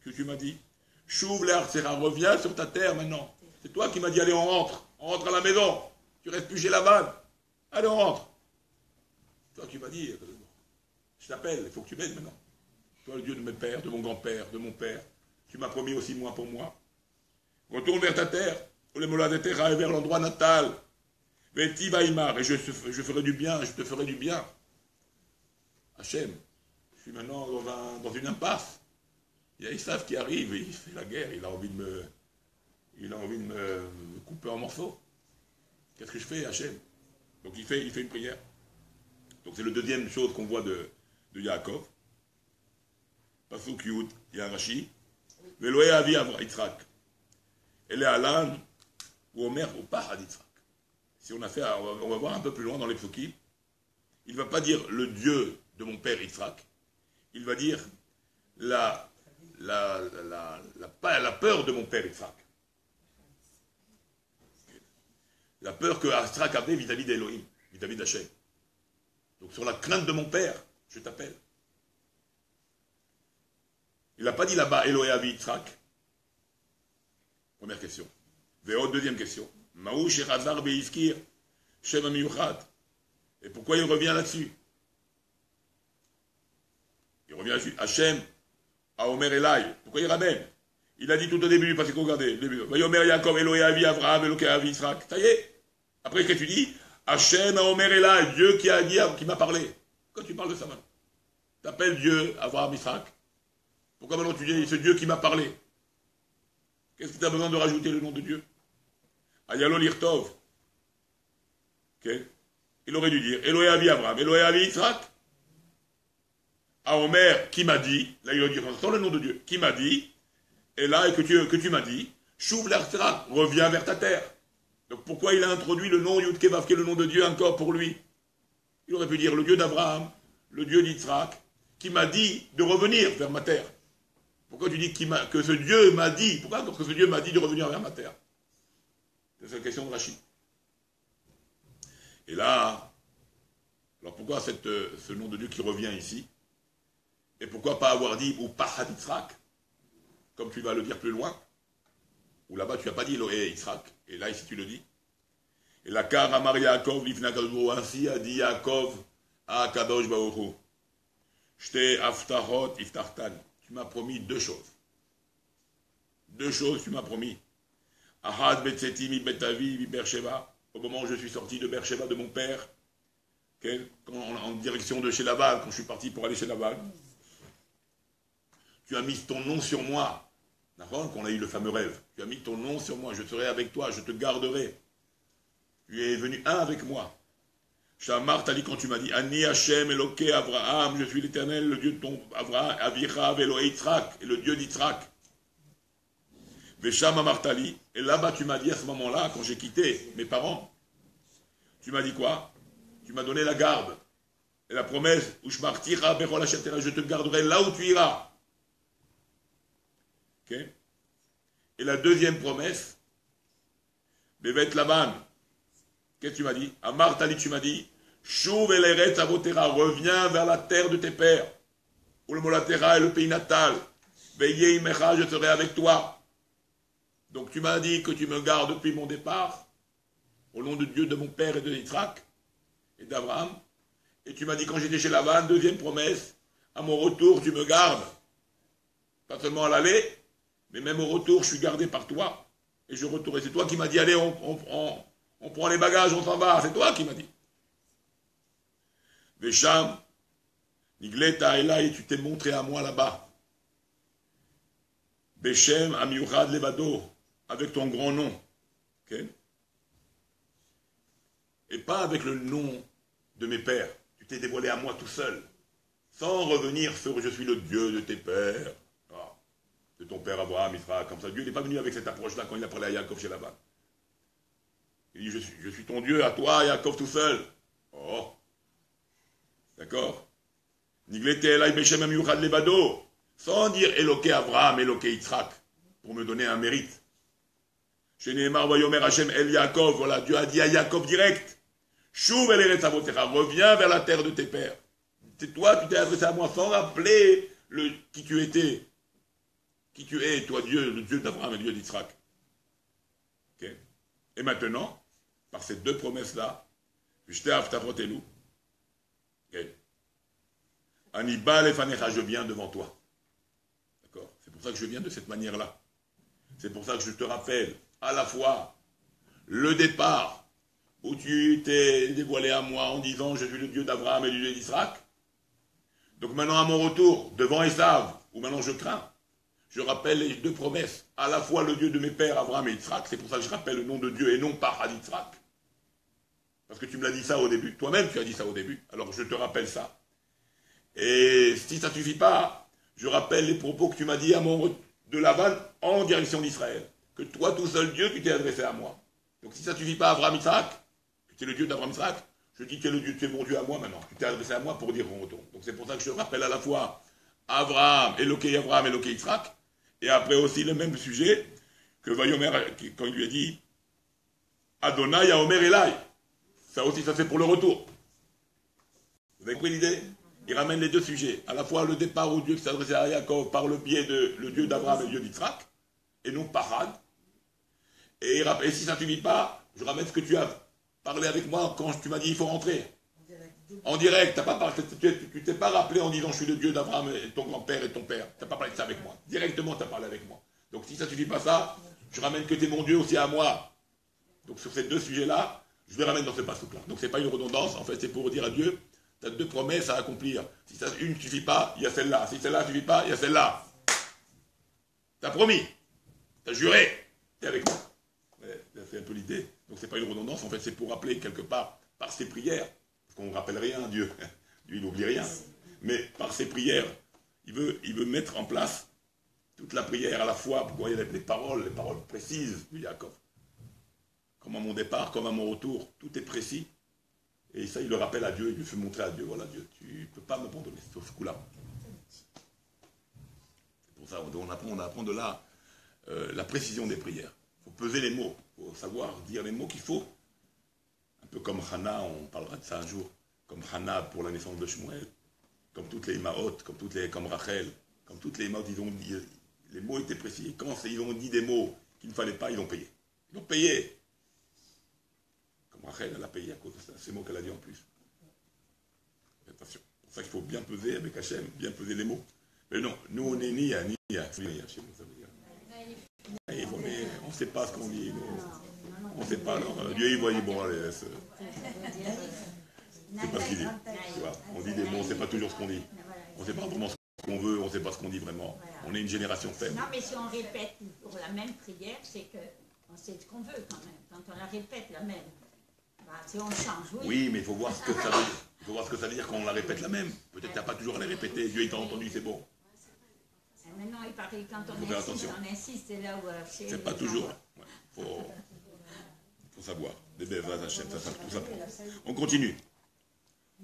tu m'as dit, Chouv l'Artsera, reviens sur ta terre maintenant. C'est toi qui m'as dit, allez, on rentre à la maison, tu restes plus chez Laban, allez, on rentre. Toi qui m'as dit, je t'appelle, il faut que tu m'aides maintenant. Toi, le Dieu de mes pères, de mon grand-père, de mon père, tu m'as promis aussi moi pour moi. Retourne vers ta terre, vers l'endroit natal. Et je ferai du bien, je te ferai du bien. Hachem, je suis maintenant dans une impasse. Il y a Esav qui arrive, et il fait la guerre, il a envie de me couper en morceaux. Qu'est-ce que je fais, Hachem? Donc il fait une prière. Donc c'est la deuxième chose qu'on voit de Yaakov. Pasuk Yud, il y a un Rashi. Veloé Avi Yitzhak. Et les Alan, ou Omer, ou Pahad Yitzhak. Si on va voir un peu plus loin dans les psukim, il ne va pas dire le Dieu de mon père Yitzhak. Il va dire la peur de mon père Yitzhak. La peur que Yitzhak avait vis-à-vis d'Elohim, vis-à-vis d'Hachem. Donc sur la crainte de mon père, je t'appelle. Il n'a pas dit là-bas Elohé Avi Yitzhak. Première question. Deuxième question. Maou Shechazar Beizkir Shem Amiyuchat. Et pourquoi il revient là-dessus? Il revient là-dessus. Hachem, Aomer Elai. Pourquoi il ramène? Il a dit tout au début, parce qu'on regardez, Vayomer Yaakov, Elohé Avi Avraham, Elohé Avi Yitzhak. Ça y est. Après, qu'est-ce que tu dis? Hachem, Aomer Elai, Dieu qui m'a parlé. Pourquoi tu parles de ça maintenant? Tu appelles Dieu, Avraham, Yitzhak. Pourquoi maintenant tu dis ce Dieu qui m'a parlé? Qu'est-ce que tu as besoin de rajouter le nom de Dieu? Ayalo Lirtov. Okay. Il aurait dû dire Elohé Avi Abraham, Elohé Avi Yitzhak. À Omer, qui m'a dit, là il aurait dit, sans le nom de Dieu, qui m'a dit, et là, que tu m'as dit, Chouv l'Artsera, reviens vers ta terre. Donc pourquoi il a introduit le nom Yud Kevav, qui est le nom de Dieu encore pour lui? Il aurait pu dire le Dieu d'Abraham, le Dieu d'Yitzhak, qui m'a dit de revenir vers ma terre. Pourquoi tu dis que ce Dieu m'a dit? Pourquoi que ce Dieu m'a dit de revenir vers ma terre? C'est la question de Rachid. Et là, alors pourquoi ce nom de Dieu qui revient ici? Et pourquoi pas avoir dit ou Pahad Yitzhak, comme tu vas le dire plus loin? Ou là-bas tu n'as pas dit Elohé Yitzhak, et là ici tu le dis. Et la Kar Amar Yaakov Lifna Kadosh, ainsi a dit Yaakov à Kadosh Baruch Hu. Shte Aftachot Iftartan. Tu m'as promis 2 choses. 2 choses tu m'as promis. Ahad Betseti mi Betavi mi Bersheva. Au moment où je suis sorti de Bersheva de mon père, en direction de chez Laval, quand je suis parti pour aller chez Laval, tu as mis ton nom sur moi. D'accord? Qu'on a eu le fameux rêve. Tu as mis ton nom sur moi. Je serai avec toi. Je te garderai. Tu es venu un avec moi. Shamar Tali, quand tu m'as dit Ani Hashem Eloké Abraham, je suis l'Éternel, le Dieu de ton Abraham, Avicha Velo Yitzhak, et le Dieu d'Yitzhak. Vesham Amartali, et là-bas tu m'as dit à ce moment-là, quand j'ai quitté mes parents, tu m'as dit quoi? Tu m'as donné la garde. Et la promesse, Ushmartira Berol Hashem, je te garderai là où tu iras. Ok? Et la deuxième promesse, Bevet Laban, qu'est-ce que tu m'as dit? Amartali, tu m'as dit, Shuv el avotera, reviens vers la terre de tes pères. Ou le molatera et le pays natal. Veillez imecha, je serai avec toi. Donc tu m'as dit que tu me gardes depuis mon départ, au nom de Dieu de mon père et de Yitzhak et d'Abraham. Et tu m'as dit quand j'étais chez Laban, deuxième promesse, à mon retour tu me gardes. Pas seulement à l'aller, mais même au retour je suis gardé par toi. Et je retourne. Et c'est toi qui m'as dit, allez, on prend les bagages, on s'en va. C'est toi qui m'as dit. Vesham, Nigleta et là, et tu t'es montré à moi là-bas. Beshem, Amiurad Levado, avec ton grand nom. Okay? Et pas avec le nom de mes pères. Tu t'es dévoilé à moi tout seul. Sans revenir sur je suis le Dieu de tes pères. De ton père Abraham, Israël, comme ça. Dieu n'est pas venu avec cette approche-là quand il a parlé à Yaakov chez Laban. Il dit, je suis ton Dieu, à toi, Yaakov tout seul. Oh. D'accord? Niglete Elai Beshem Amiuchad Levado. Sans dire Eloké Abraham, Eloké Yitzhak, pour me donner un mérite. Chez Nehemar Vayomer Hashem El Yaakov, voilà, Dieu a dit à Yaakov direct, Shuv el Eretz Avotera, reviens vers la terre de tes pères. C'est toi, tu t'es adressé à moi sans rappeler qui tu étais. Qui tu es, toi Dieu, le Dieu d'Abraham et le Dieu d'Yitzhak. Okay. Et maintenant, par ces deux promesses-là, Anibal et Fanecha, je viens devant toi. D'accord? C'est pour ça que je viens de cette manière-là. C'est pour ça que je te rappelle à la fois le départ où tu t'es dévoilé à moi en disant je suis le Dieu d'Abraham et le Dieu d'Israël. Donc maintenant à mon retour devant Esav, où maintenant je crains, je rappelle les deux promesses, à la fois le Dieu de mes pères Abraham et Yitzhak, c'est pour ça que je rappelle le nom de Dieu et non pas Had Yitzhak. Parce que tu me l'as dit ça au début, toi-même tu as dit ça au début, alors je te rappelle ça. Et si ça ne suffit pas, je rappelle les propos que tu m'as dit à de Laban en direction d'Israël. Que toi, tout seul Dieu, tu t'es adressé à moi. Donc si ça ne suffit pas à Abraham Yitzhak, que tu es le Dieu d'Abraham Yitzhak, je dis que tu es le Dieu, tu es mon Dieu à moi maintenant. Tu t'es adressé à moi pour dire qu'on retourne. Donc c'est pour ça que je rappelle à la fois Abraham, Eloké Yitzhak, et après aussi le même sujet que Vayomer, quand il lui a dit Adonai Yaomer Elai. Ça aussi, ça c'est pour le retour. Vous avez compris l'idée? Il ramène les deux sujets. À la fois le départ où Dieu s'est adressé à Yaakov par le biais de le Dieu d'Abraham et le Dieu d'Yitzhak, et non par Had. Et si ça ne suffit pas, je ramène ce que tu as parlé avec moi quand tu m'as dit il faut rentrer. En direct, tu t'es pas rappelé en disant je suis le Dieu d'Abraham et ton grand-père et ton père. Tu n'as pas parlé de ça avec moi. Directement, tu as parlé avec moi. Donc si ça ne suffit pas ça, je ramène que tu es mon Dieu aussi à moi. Donc sur ces deux sujets-là, je les ramène dans ce passouk-là. Donc ce n'est pas une redondance, en fait c'est pour dire à Dieu, tu as deux promesses à accomplir. Si ça, une ne suffit pas, il y a celle-là. Si celle-là ne suffit pas, il y a celle-là. Tu as promis, tu as juré, tu es avec moi. C'est un peu l'idée. Donc ce n'est pas une redondance, en fait c'est pour rappeler quelque part, par ses prières, parce qu'on ne rappelle rien à Dieu. Dieu, il n'oublie rien. Mais par ses prières, il veut mettre en place toute la prière à la fois, pour voyez les paroles précises de Yaakov. Comme à mon départ, comme à mon retour, tout est précis. Et ça, il le rappelle à Dieu, il lui fait montrer à Dieu, voilà Dieu, tu ne peux pas m'abandonner sur ce coup-là. C'est pour ça, on apprend de là la précision des prières. Il faut peser les mots, il faut savoir dire les mots qu'il faut. Un peu comme Hannah, on parlera de ça un jour, comme Hannah pour la naissance de Shmuel, comme toutes les Imaot, comme Rachel, comme toutes les Imaot, ils ont dit, les mots étaient précis. Et quand ils ont dit des mots qu'il ne fallait pas, ils ont payé. Ils ont payé. Comme Rachel, elle a payé à cause de ça, ces mots qu'elle a dit en plus. Attention. C'est pour ça qu'il faut bien peser avec Hachem, bien peser les mots. Mais non, nous on est ni à chez nous, ça veut dire. Mais on ne sait pas ce qu'on dit. On ne sait pas. Alors, Dieu il voit, bon, allez, c'est pas ce qu'il dit. Tu vois, on dit des mots, on ne sait pas toujours ce qu'on dit. On ne sait pas vraiment ce qu'on veut, on ne sait pas ce qu'on dit vraiment. On est une génération faible. Non, mais si on répète toujours la même prière, c'est qu'on sait ce qu'on veut quand même. Quand on la répète la même. Bah, Si on change, oui. Oui, mais il faut voir ce que ça veut dire. Il faut voir ce que ça veut dire quand on la répète la même. Peut-être que tu n'as pas toujours à la répéter. Dieu, il t'a entendu, c'est bon. Et maintenant, il paraît que quand on insiste, c'est là où... C'est pas toujours. Il faut savoir. Des belles Hachem, ça tout ça. On continue.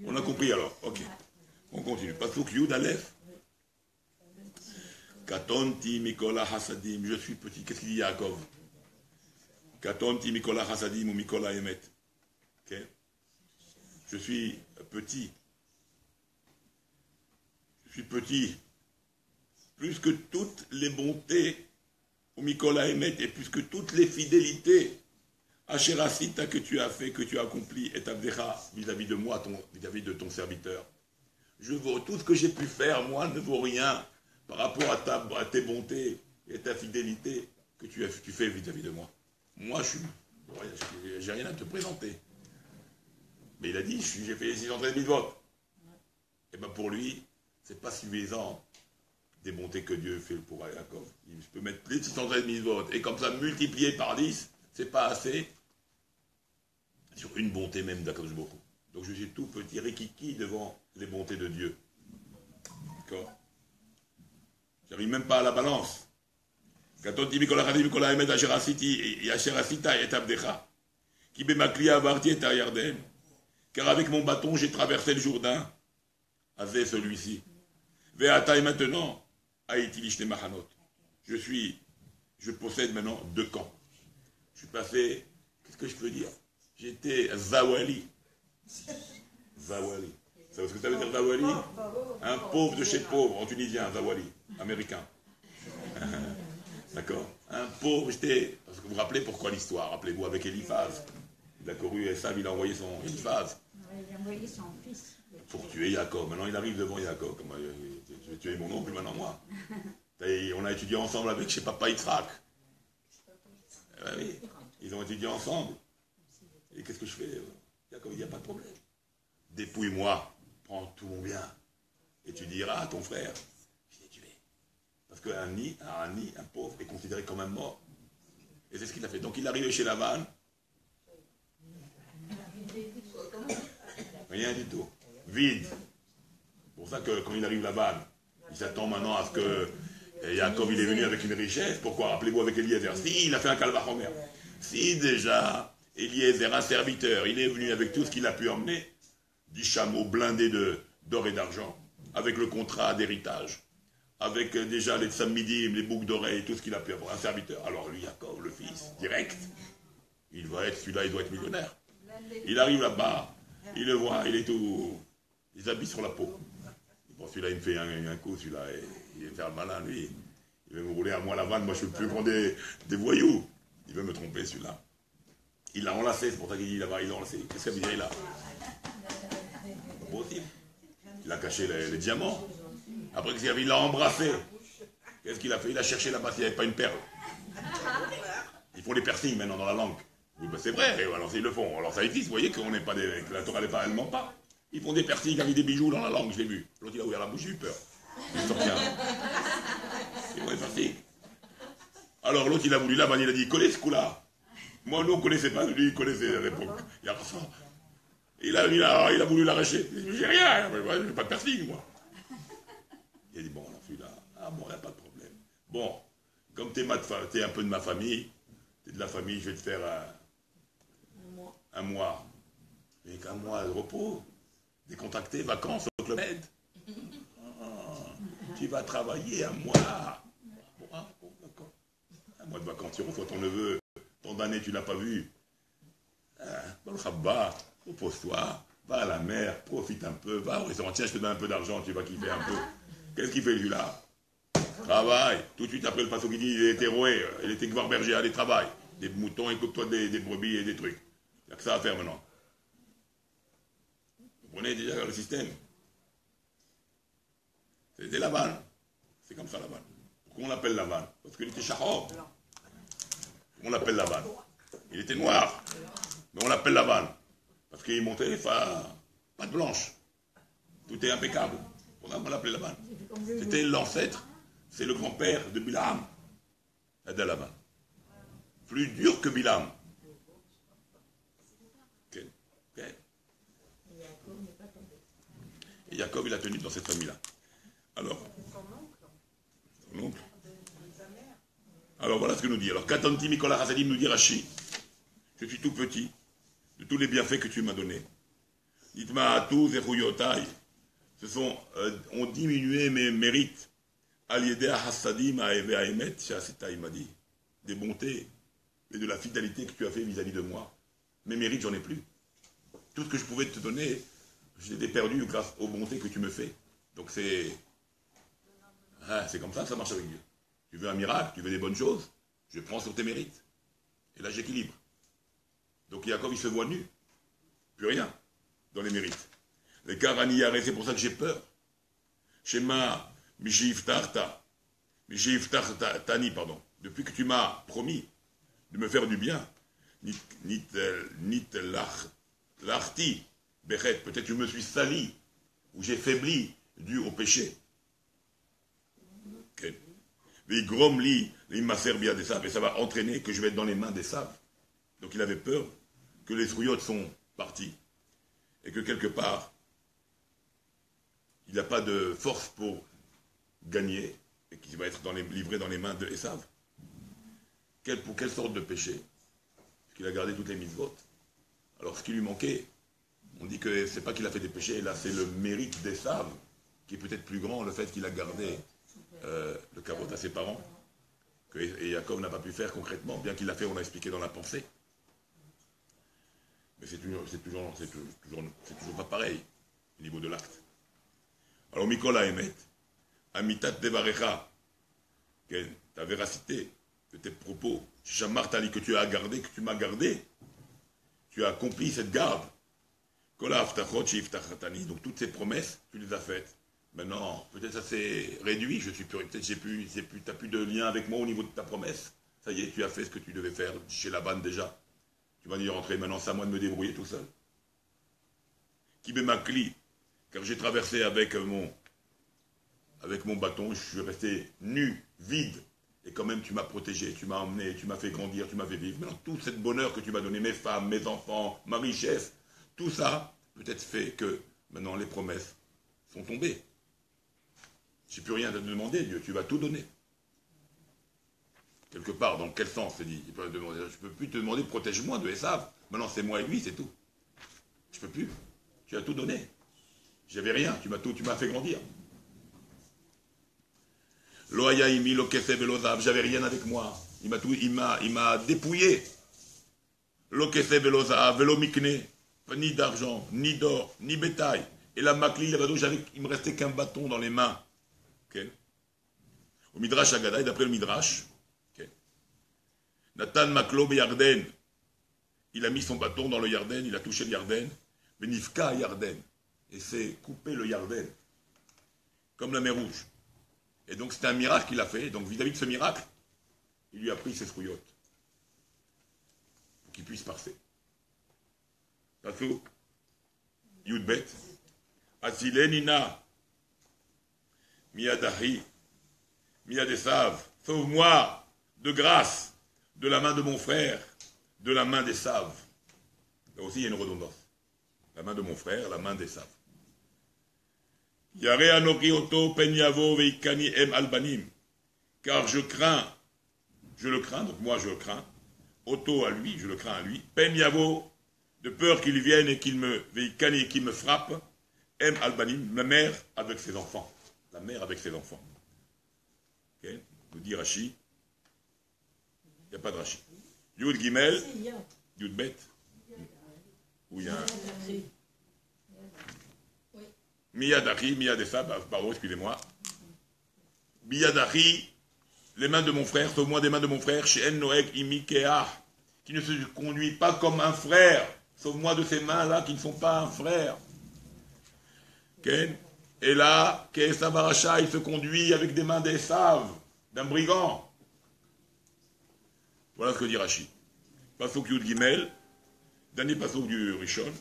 On a compris alors. Ok. On continue. Pasuk Yud Aleph. Katonti Mikola Hasadim. Je suis petit. Qu'est-ce qu'il dit Yaakov? Katonti Mikola Hasadim ou Mikola Emet. Ok. Je suis petit. Je suis petit. Plus que toutes les bontés au Mikola Emet et plus que toutes les fidélités Asherasita que tu as fait, que tu as accompli, et Abdecha vis-à-vis de moi, vis-à-vis de ton serviteur. Je vaux tout ce que j'ai pu faire, moi, ne vaut rien par rapport à tes bontés et ta fidélité que tu fais vis-à-vis de moi. Moi, j'ai rien à te présenter. Mais il a dit, j'ai fait les 613 000 votes. Et bien pour lui, c'est pas suffisant des bontés que Dieu fait pour Yaakov. Je peux mettre les 613 000 votes, et comme ça, multiplié par 10, c'est pas assez sur une bonté même d'Akadosh Baruch Hu. Donc je suis tout petit rikiki devant les bontés de Dieu. D'accord? J'arrive même pas à la balance. Car avec mon bâton j'ai traversé le Jourdain. Avec celui-ci. Et maintenant, je possède maintenant 2 camps. Je suis passé, qu'est-ce que je peux dire? J'étais Zawali. Zawali. Vous savez ce que ça veut dire Zawali? Un pauvre de chez pauvre, en tunisien, Zawali, américain. D'accord? Un pauvre, j'étais. Parce que vous vous rappelez pourquoi l'histoire? Rappelez-vous avec Eliphaz. Il a couru Esav, il a envoyé son Eliphaz. Il a envoyé son fils. Pour tuer Jacob. Maintenant il arrive devant Jacob. Je vais tuer mon oncle maintenant moi. Et on a étudié ensemble avec chez papa Yitzhak. Ben oui, ils ont étudié ensemble. Et qu'est-ce que je fais? Jacob, il n'y a pas de problème. Dépouille-moi, prends tout mon bien. Et tu diras à ton frère, je l'ai tué. Parce un pauvre, est considéré comme un mort. Et c'est ce qu'il a fait. Donc il est arrivé chez Lavan. Rien du tout. Vide. C'est pour ça que quand il arrive Lavan, il s'attend maintenant à ce que Jacob il est venu avec une richesse. Pourquoi? Rappelez-vous avec Eliezer. Si, il a fait un calvachomer. Si déjà, Eliezer, un serviteur, il est venu avec tout ce qu'il a pu emmener, du chameau blindé d'or et d'argent, avec le contrat d'héritage, avec déjà les samidim, les boucles d'oreilles, tout ce qu'il a pu avoir, un serviteur. Alors lui, Jacob, le fils, direct, celui-là, il doit être millionnaire. Il arrive là-bas, il le voit, il est tout, il habille sur la peau. Bon, celui-là, il me fait un coup, celui-là, il va faire le malin, lui. Il veut me rouler à moi la vanne, moi je suis le plus grand des voyous. Il veut me tromper, celui-là. Il l'a enlacé, c'est pour ça qu'il dit là-bas, il l'a enlacé. Qu'est-ce que ça veut dire, là? Possible. Il a caché les diamants. Après qu'il l'a embrassé. Qu'est-ce qu'il a fait? Il a cherché là-bas s'il n'y avait pas une perle. Ils font des piercings maintenant dans la langue. Oui, ben c'est vrai, alors ils le font. Alors ça existe, vous voyez qu'on n'est pas que la Torah n'est pas, elle ment pas. Ils font des piercings avec des bijoux dans la langue, je l'ai vu. L'autre il a ouvert la bouche, j'ai eu peur. Il sort bien. Ils font des piercings. Alors l'autre il a voulu là-bas, il a dit, connais ce coup-là. Moi, nous, on ne connaissait pas, lui, il connaissait à l'époque. Il a voulu l'arracher. J'ai rien, je n'ai pas de piercing, moi. Il a dit, bon, alors celui-là, bon, il n'y a pas de problème. Bon, comme tu es un peu de ma famille, tu es de la famille, je vais te faire un mois. Mais qu'un mois de repos, décontracté, vacances au Club Med. Tu vas travailler un mois. Bon, d'accord. Un mois de vacances, tu reçois ton neveu. Tant d'années, tu ne l'as pas vu. Dans le Khabba, repose-toi, va à la mer, profite un peu, va au restaurant, tiens, je te donne un peu d'argent, tu vas kiffer un peu. Qu'est-ce qu'il fait, lui-là? Travaille. Tout de suite après le passo qui dit, il était roué, il était gvar berger, allez, travaille. Des moutons, écoute-toi des brebis et des trucs. Il n'y a que ça à faire maintenant. Vous prenez déjà le système. C'était Lavan. C'est comme ça, Lavan. Pourquoi on l'appelle Lavan? Parce qu'il était chachor. On l'appelle Lavan. Il était noir, mais on l'appelle Lavan. Parce qu'il montait pas de blanche. Tout est impeccable. On l'appelait Lavan. C'était l'ancêtre, c'est le grand-père de Bilam. De Lavan. Plus dur que Bilam. Okay. Yaakov, il a tenu dans cette famille-là. Alors, son oncle. Alors voilà ce que nous dit. Alors, Katanti Mikola Hasadim nous dit Rashi, je suis tout petit, de tous les bienfaits que tu m'as donnés. Dites-moi à tous, Zechuyotai, ont diminué mes mérites. Aliédea Hassadim Aeve Aemet, Shasita, il m'a dit, des bontés et de la fidélité que tu as fait vis-à-vis de moi. Mes mérites, j'en ai plus. Tout ce que je pouvais te donner, je l'ai perdu grâce aux bontés que tu me fais. Donc c'est comme ça marche avec Dieu. Tu veux un miracle, tu veux des bonnes choses, je prends sur tes mérites. Et là, j'équilibre. Donc Yaakov, il se voit nu. Plus rien dans les mérites. Les Karaniyare, c'est pour ça que j'ai peur. Shema, Tani, pardon. Depuis que tu m'as promis de me faire du bien, nit l'arti, bechet, peut-être je me suis sali, ou j'ai faibli, dû au péché. Et ça va entraîner que je vais être dans les mains des saves. Donc il avait peur que les Zruyot sont partis, et que quelque part, il n'a pas de force pour gagner, et qu'il va être livré dans les mains de Esav. Pour quelle sorte de péché? Parce qu'il a gardé toutes les mitzvot. Alors ce qui lui manquait, on dit que c'est pas qu'il a fait des péchés, et là c'est le mérite d'Esav, qui est peut-être plus grand, le fait qu'il a gardé le kavod à ses parents, et Yaakov n'a pas pu faire concrètement, bien qu'il l'a fait, on l'a expliqué dans la pensée. Mais c'est toujours pas pareil, au niveau de l'acte. Alors, Mikola Emet, Amitat Devarecha, ta véracité de tes propos, Shamartali, que tu as gardé, que tu m'as gardé, tu as accompli cette garde. Kola Aftachot, Shiftachatani, donc toutes ces promesses, tu les as faites. Maintenant, peut-être ça s'est réduit, peut-être t'as plus de lien avec moi au niveau de ta promesse. Ça y est, tu as fait ce que tu devais faire chez Laban déjà. Tu vas y rentrer, maintenant c'est à moi de me débrouiller tout seul. Kibemakli, car j'ai traversé avec mon bâton, je suis resté nu, vide, et quand même tu m'as protégé, tu m'as emmené, tu m'as fait grandir, tu m'as fait vivre. Maintenant, tout ce bonheur que tu m'as donné, mes femmes, mes enfants, ma richesse, tout ça peut-être fait que maintenant les promesses sont tombées. Je n'ai plus rien à te demander, Dieu, tu vas tout donner. Quelque part, dans quel sens, c'est dit? Je ne peux plus te demander, protège-moi de Esav. Maintenant, c'est moi et lui, c'est tout. Je ne peux plus. Tu as tout donné. J'avais rien, tu m'as fait grandir. Loayaimi, Lokeseb et Lozav, j'avais rien avec moi. Il m'a dépouillé. Lokeseb et Lozav, Velo Mikne, ni d'argent, ni d'or, ni bétail. Et la Makli, il me restait qu'un bâton dans les mains. Okay. Au Midrash Agadai, d'après le Midrash, okay. Nathan Maklo Yarden, il a mis son bâton dans le Yarden, il a touché le Yarden, Benifka Yarden, et c'est coupé le Yarden, comme la mer Rouge. Et donc c'était un miracle qu'il a fait, donc vis-à-vis de ce miracle, il lui a pris ses Zruyot, pour qu'il puisse passer. Passou, Yudbet, Asilenina, Miyadahi, Miyadesav, sauve-moi de grâce de la main de mon frère, de la main d'Esav. Là aussi il y a une redondance. La main de mon frère, la main d'Esav. Yare anoki oto penyavo veikani em albanim. Car je le crains, donc moi je le crains. Oto à lui, je le crains à lui. Penyavo, de peur qu'il vienne et qu'il me veikani et qu'il me frappe. Em albanim, ma mère avec ses enfants. La mère avec ses enfants. Ok, nous dit Rashi. Il n'y a pas de Rashi. Yud Gimel, Yud Bet. Où il y a un. Miyadachi, Miyadessa, pardon, excusez-moi. Miyadachi, les mains de mon frère, sauve-moi des mains de mon frère, chez En Noek Imikea, qui ne se conduit pas comme un frère. Sauve-moi de ces mains-là qui ne sont pas un frère. Okay. Et là, Kesav Aracha, il se conduit avec des mains d'Esav, d'un brigand. Voilà ce que dit Rashi. Pasuk Yud Gimel, dernier pasuk du Rishon.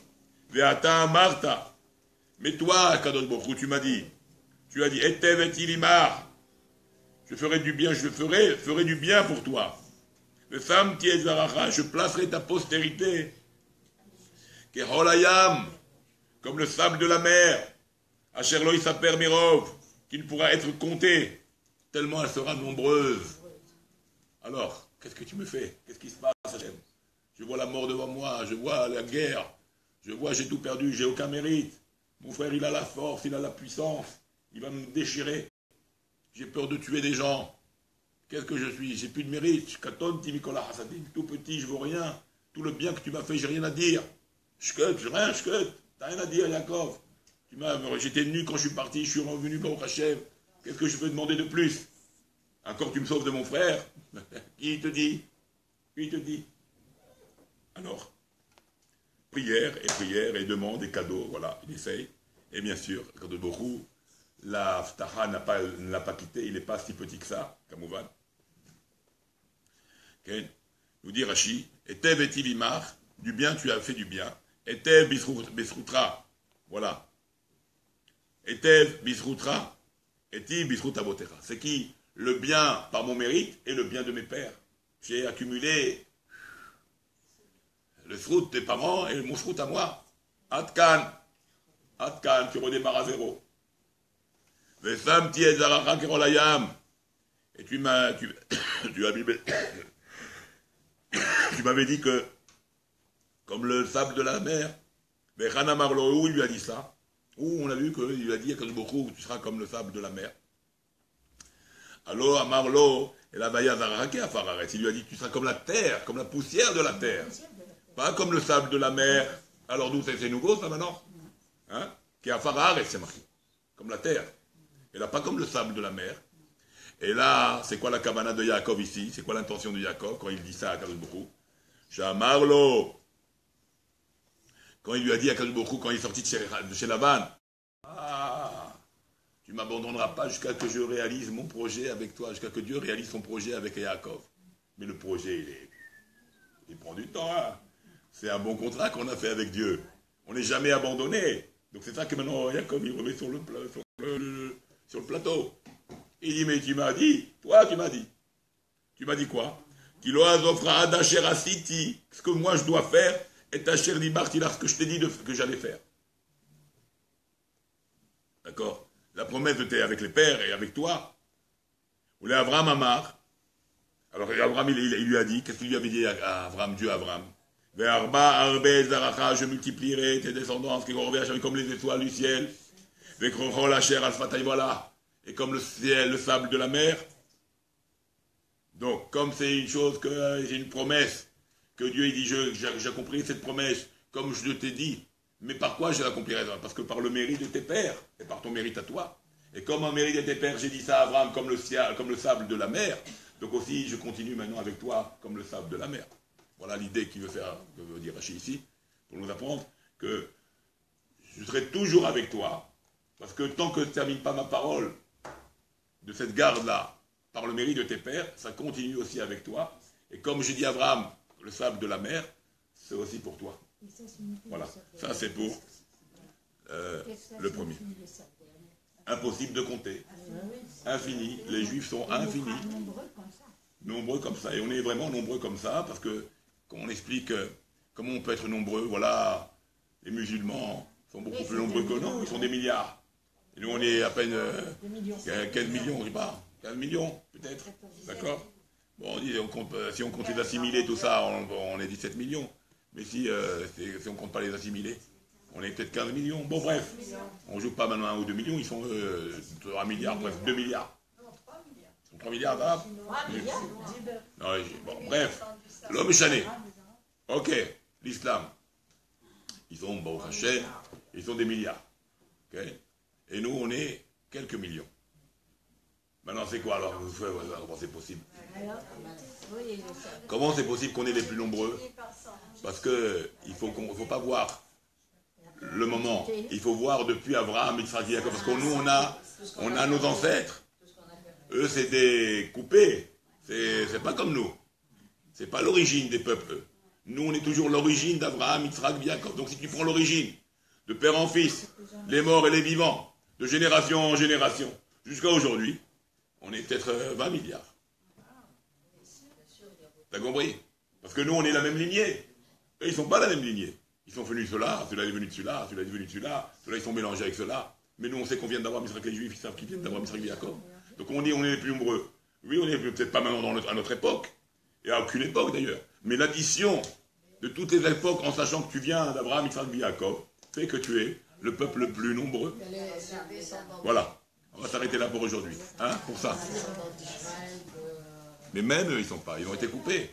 Ve'ata Marta. Mais toi, Kadosh Baruch Hu, tu as dit, Etev et Ilimar, je ferai du bien, ferai du bien pour toi. Le femme Tiezaracha, je placerai ta postérité. Keholayam, comme le sable de la mer. Asher lo yisaper mirov, qui ne pourra être comptée, tellement elle sera nombreuse. Alors, qu'est-ce que tu me fais? Qu'est-ce qui se passe, Hachem? Je vois la mort devant moi, je vois la guerre, je vois j'ai tout perdu, j'ai aucun mérite. Mon frère, il a la force, il a la puissance, il va me déchirer. J'ai peur de tuer des gens. Qu'est-ce que je suis? J'ai plus de mérite. Katon, Timikola Hasadim, tout petit, je vaux rien. Tout le bien que tu m'as fait, j'ai rien à dire. Shkut, rien, shkut. T'as rien à dire, Yaakov. J'étais nu quand je suis parti, je suis revenu au Hachem. Qu'est-ce que je peux demander de plus? Encore tu me sauves de mon frère? Qui te dit? Qui te dit? Alors, prière et demande et cadeau, voilà, il essaye. Et bien sûr, quand de beaucoup, la Ftaha ne l'a pas quitté, il n'est pas si petit que ça, Kamouvan. Okay. Nous dit Rashi, Etev et Tivimar, du bien tu as fait du bien. Etev bisrutra, voilà. Etev bisrutra, Etiv bisrut avotera. C'est qui? Le bien par mon mérite et le bien de mes pères. J'ai accumulé le srout des parents et mon srout à moi. Atkan, tu redémarres à zéro. Vesam ti ezaracha kerolayam. Et tu m'avais dit que, comme le sable de la mer, Vechana Marlo, il lui a dit ça. Où on a vu qu'il lui a dit à Kadouboukou, tu seras comme le sable de la mer. Alors, à Marlo, et la Baya Zarake à Fararet, il lui a dit, tu seras comme la terre, comme la poussière de la terre. Pas comme le sable de la mer. Alors, d'où c'est nouveau, ça, maintenant? Hein? Qui est à Fararet, c'est marqué. Comme la terre. Et là, pas comme le sable de la mer. Et là, c'est quoi la cabana de Yaakov ici? C'est quoi l'intention de Yaakov quand il dit ça à Kadouboukou? Shamarlo. Quand il lui a dit à Kadouboukou, quand il est sorti de chez Laban, tu ne m'abandonneras pas jusqu'à que je réalise mon projet avec toi, jusqu'à que Dieu réalise son projet avec Yaakov. Mais le projet, il prend du temps. Hein. C'est un bon contrat qu'on a fait avec Dieu. On n'est jamais abandonné. Donc c'est ça que maintenant Yaakov il remet sur le plateau. Il dit, mais tu m'as dit, toi tu m'as dit. Tu m'as dit quoi? Qu'il azofra adacher asiti, ce que moi je dois faire, et tacher dibartilar, ce que je t'ai dit que j'allais faire. D'accord? La promesse était avec les pères et avec toi. Ou les Abraham Amar. Alors Abraham, il lui a dit, qu'est-ce qu'il lui avait dit à Abraham, Dieu Abraham? Je multiplierai tes descendances, comme les étoiles du ciel. Et comme le ciel, le sable de la mer. Donc, comme c'est une chose, c'est une promesse, que Dieu il dit, j'accomplirai cette promesse, comme je t'ai dit. Mais par quoi je l'accomplirai? Parce que par le mérite de tes pères, et par ton mérite à toi. Et comme en mérite de tes pères, j'ai dit ça à Abraham, comme le sable de la mer, donc aussi je continue maintenant avec toi, comme le sable de la mer. Voilà l'idée que veut dire Rashi ici, pour nous apprendre que je serai toujours avec toi, parce que tant que je ne termine pas ma parole de cette garde-là, par le mérite de tes pères, ça continue aussi avec toi. Et comme j'ai dit à Abraham, le sable de la mer, c'est aussi pour toi. Voilà, ça c'est pour le premier. Impossible de compter. Infini, les juifs sont infinis. Nombreux comme ça. Et on est vraiment nombreux comme ça, parce que quand on explique comment on peut être nombreux, voilà, les musulmans sont beaucoup plus nombreux que nous, ils sont des milliards. Et nous on est à peine 15 millions, je sais pas, 15 millions peut-être, d'accord? Bon, on dit, si on compte les assimilés, tout ça, on est 17 millions. Mais si on ne compte pas les assimilés, on est peut-être 15 millions. Bon, bref, on ne joue pas maintenant à 1 ou 2 millions, ils sont 3 milliards, bref, 2 milliards. Non, 3 milliards. 3 milliards, ça? 3 milliards. Non, bon, bref, l'homme est chané. Ok, l'islam. Ils sont, bon, Hachem, ils sont des milliards. Ok? Et nous, on est quelques millions. Maintenant, c'est quoi alors? Comment c'est possible? Comment c'est possible qu'on est les plus nombreux? Parce que il faut pas voir le moment. Il faut voir depuis Abraham, Yitzhak, Yaakov. Parce que nous, on a nos ancêtres. Eux, c'est des coupés. C'est pas comme nous. C'est pas l'origine des peuples, eux. Nous, on est toujours l'origine d'Abraham, Yitzhak, Yaakov. Donc si tu prends l'origine, de père en fils, les morts et les vivants, de génération en génération, jusqu'à aujourd'hui, on est peut-être 20 milliards. T'as compris? Parce que nous, on est la même lignée. Eux, ils ne sont pas la même lignée. Ils sont venus de cela, celui-là est venu de celui-là, celui-là est venu de celui-là, ceux-là, ils sont mélangés avec ceux-là. Mais nous, on sait qu'on vient d'Abraham, Isaac, les Juifs, ils savent qu'ils viennent d'Abraham, Isaac et Jacob. Donc on dit on est les plus nombreux. Oui, on n'est peut-être pas maintenant à notre époque, et à aucune époque d'ailleurs. Mais l'addition de toutes les époques, en sachant que tu viens d'Abraham, Isaac et Jacob, fait que tu es le peuple le plus nombreux. Voilà. On va s'arrêter là pour aujourd'hui. Hein, pour ça. Mais même eux, ils ont été coupés.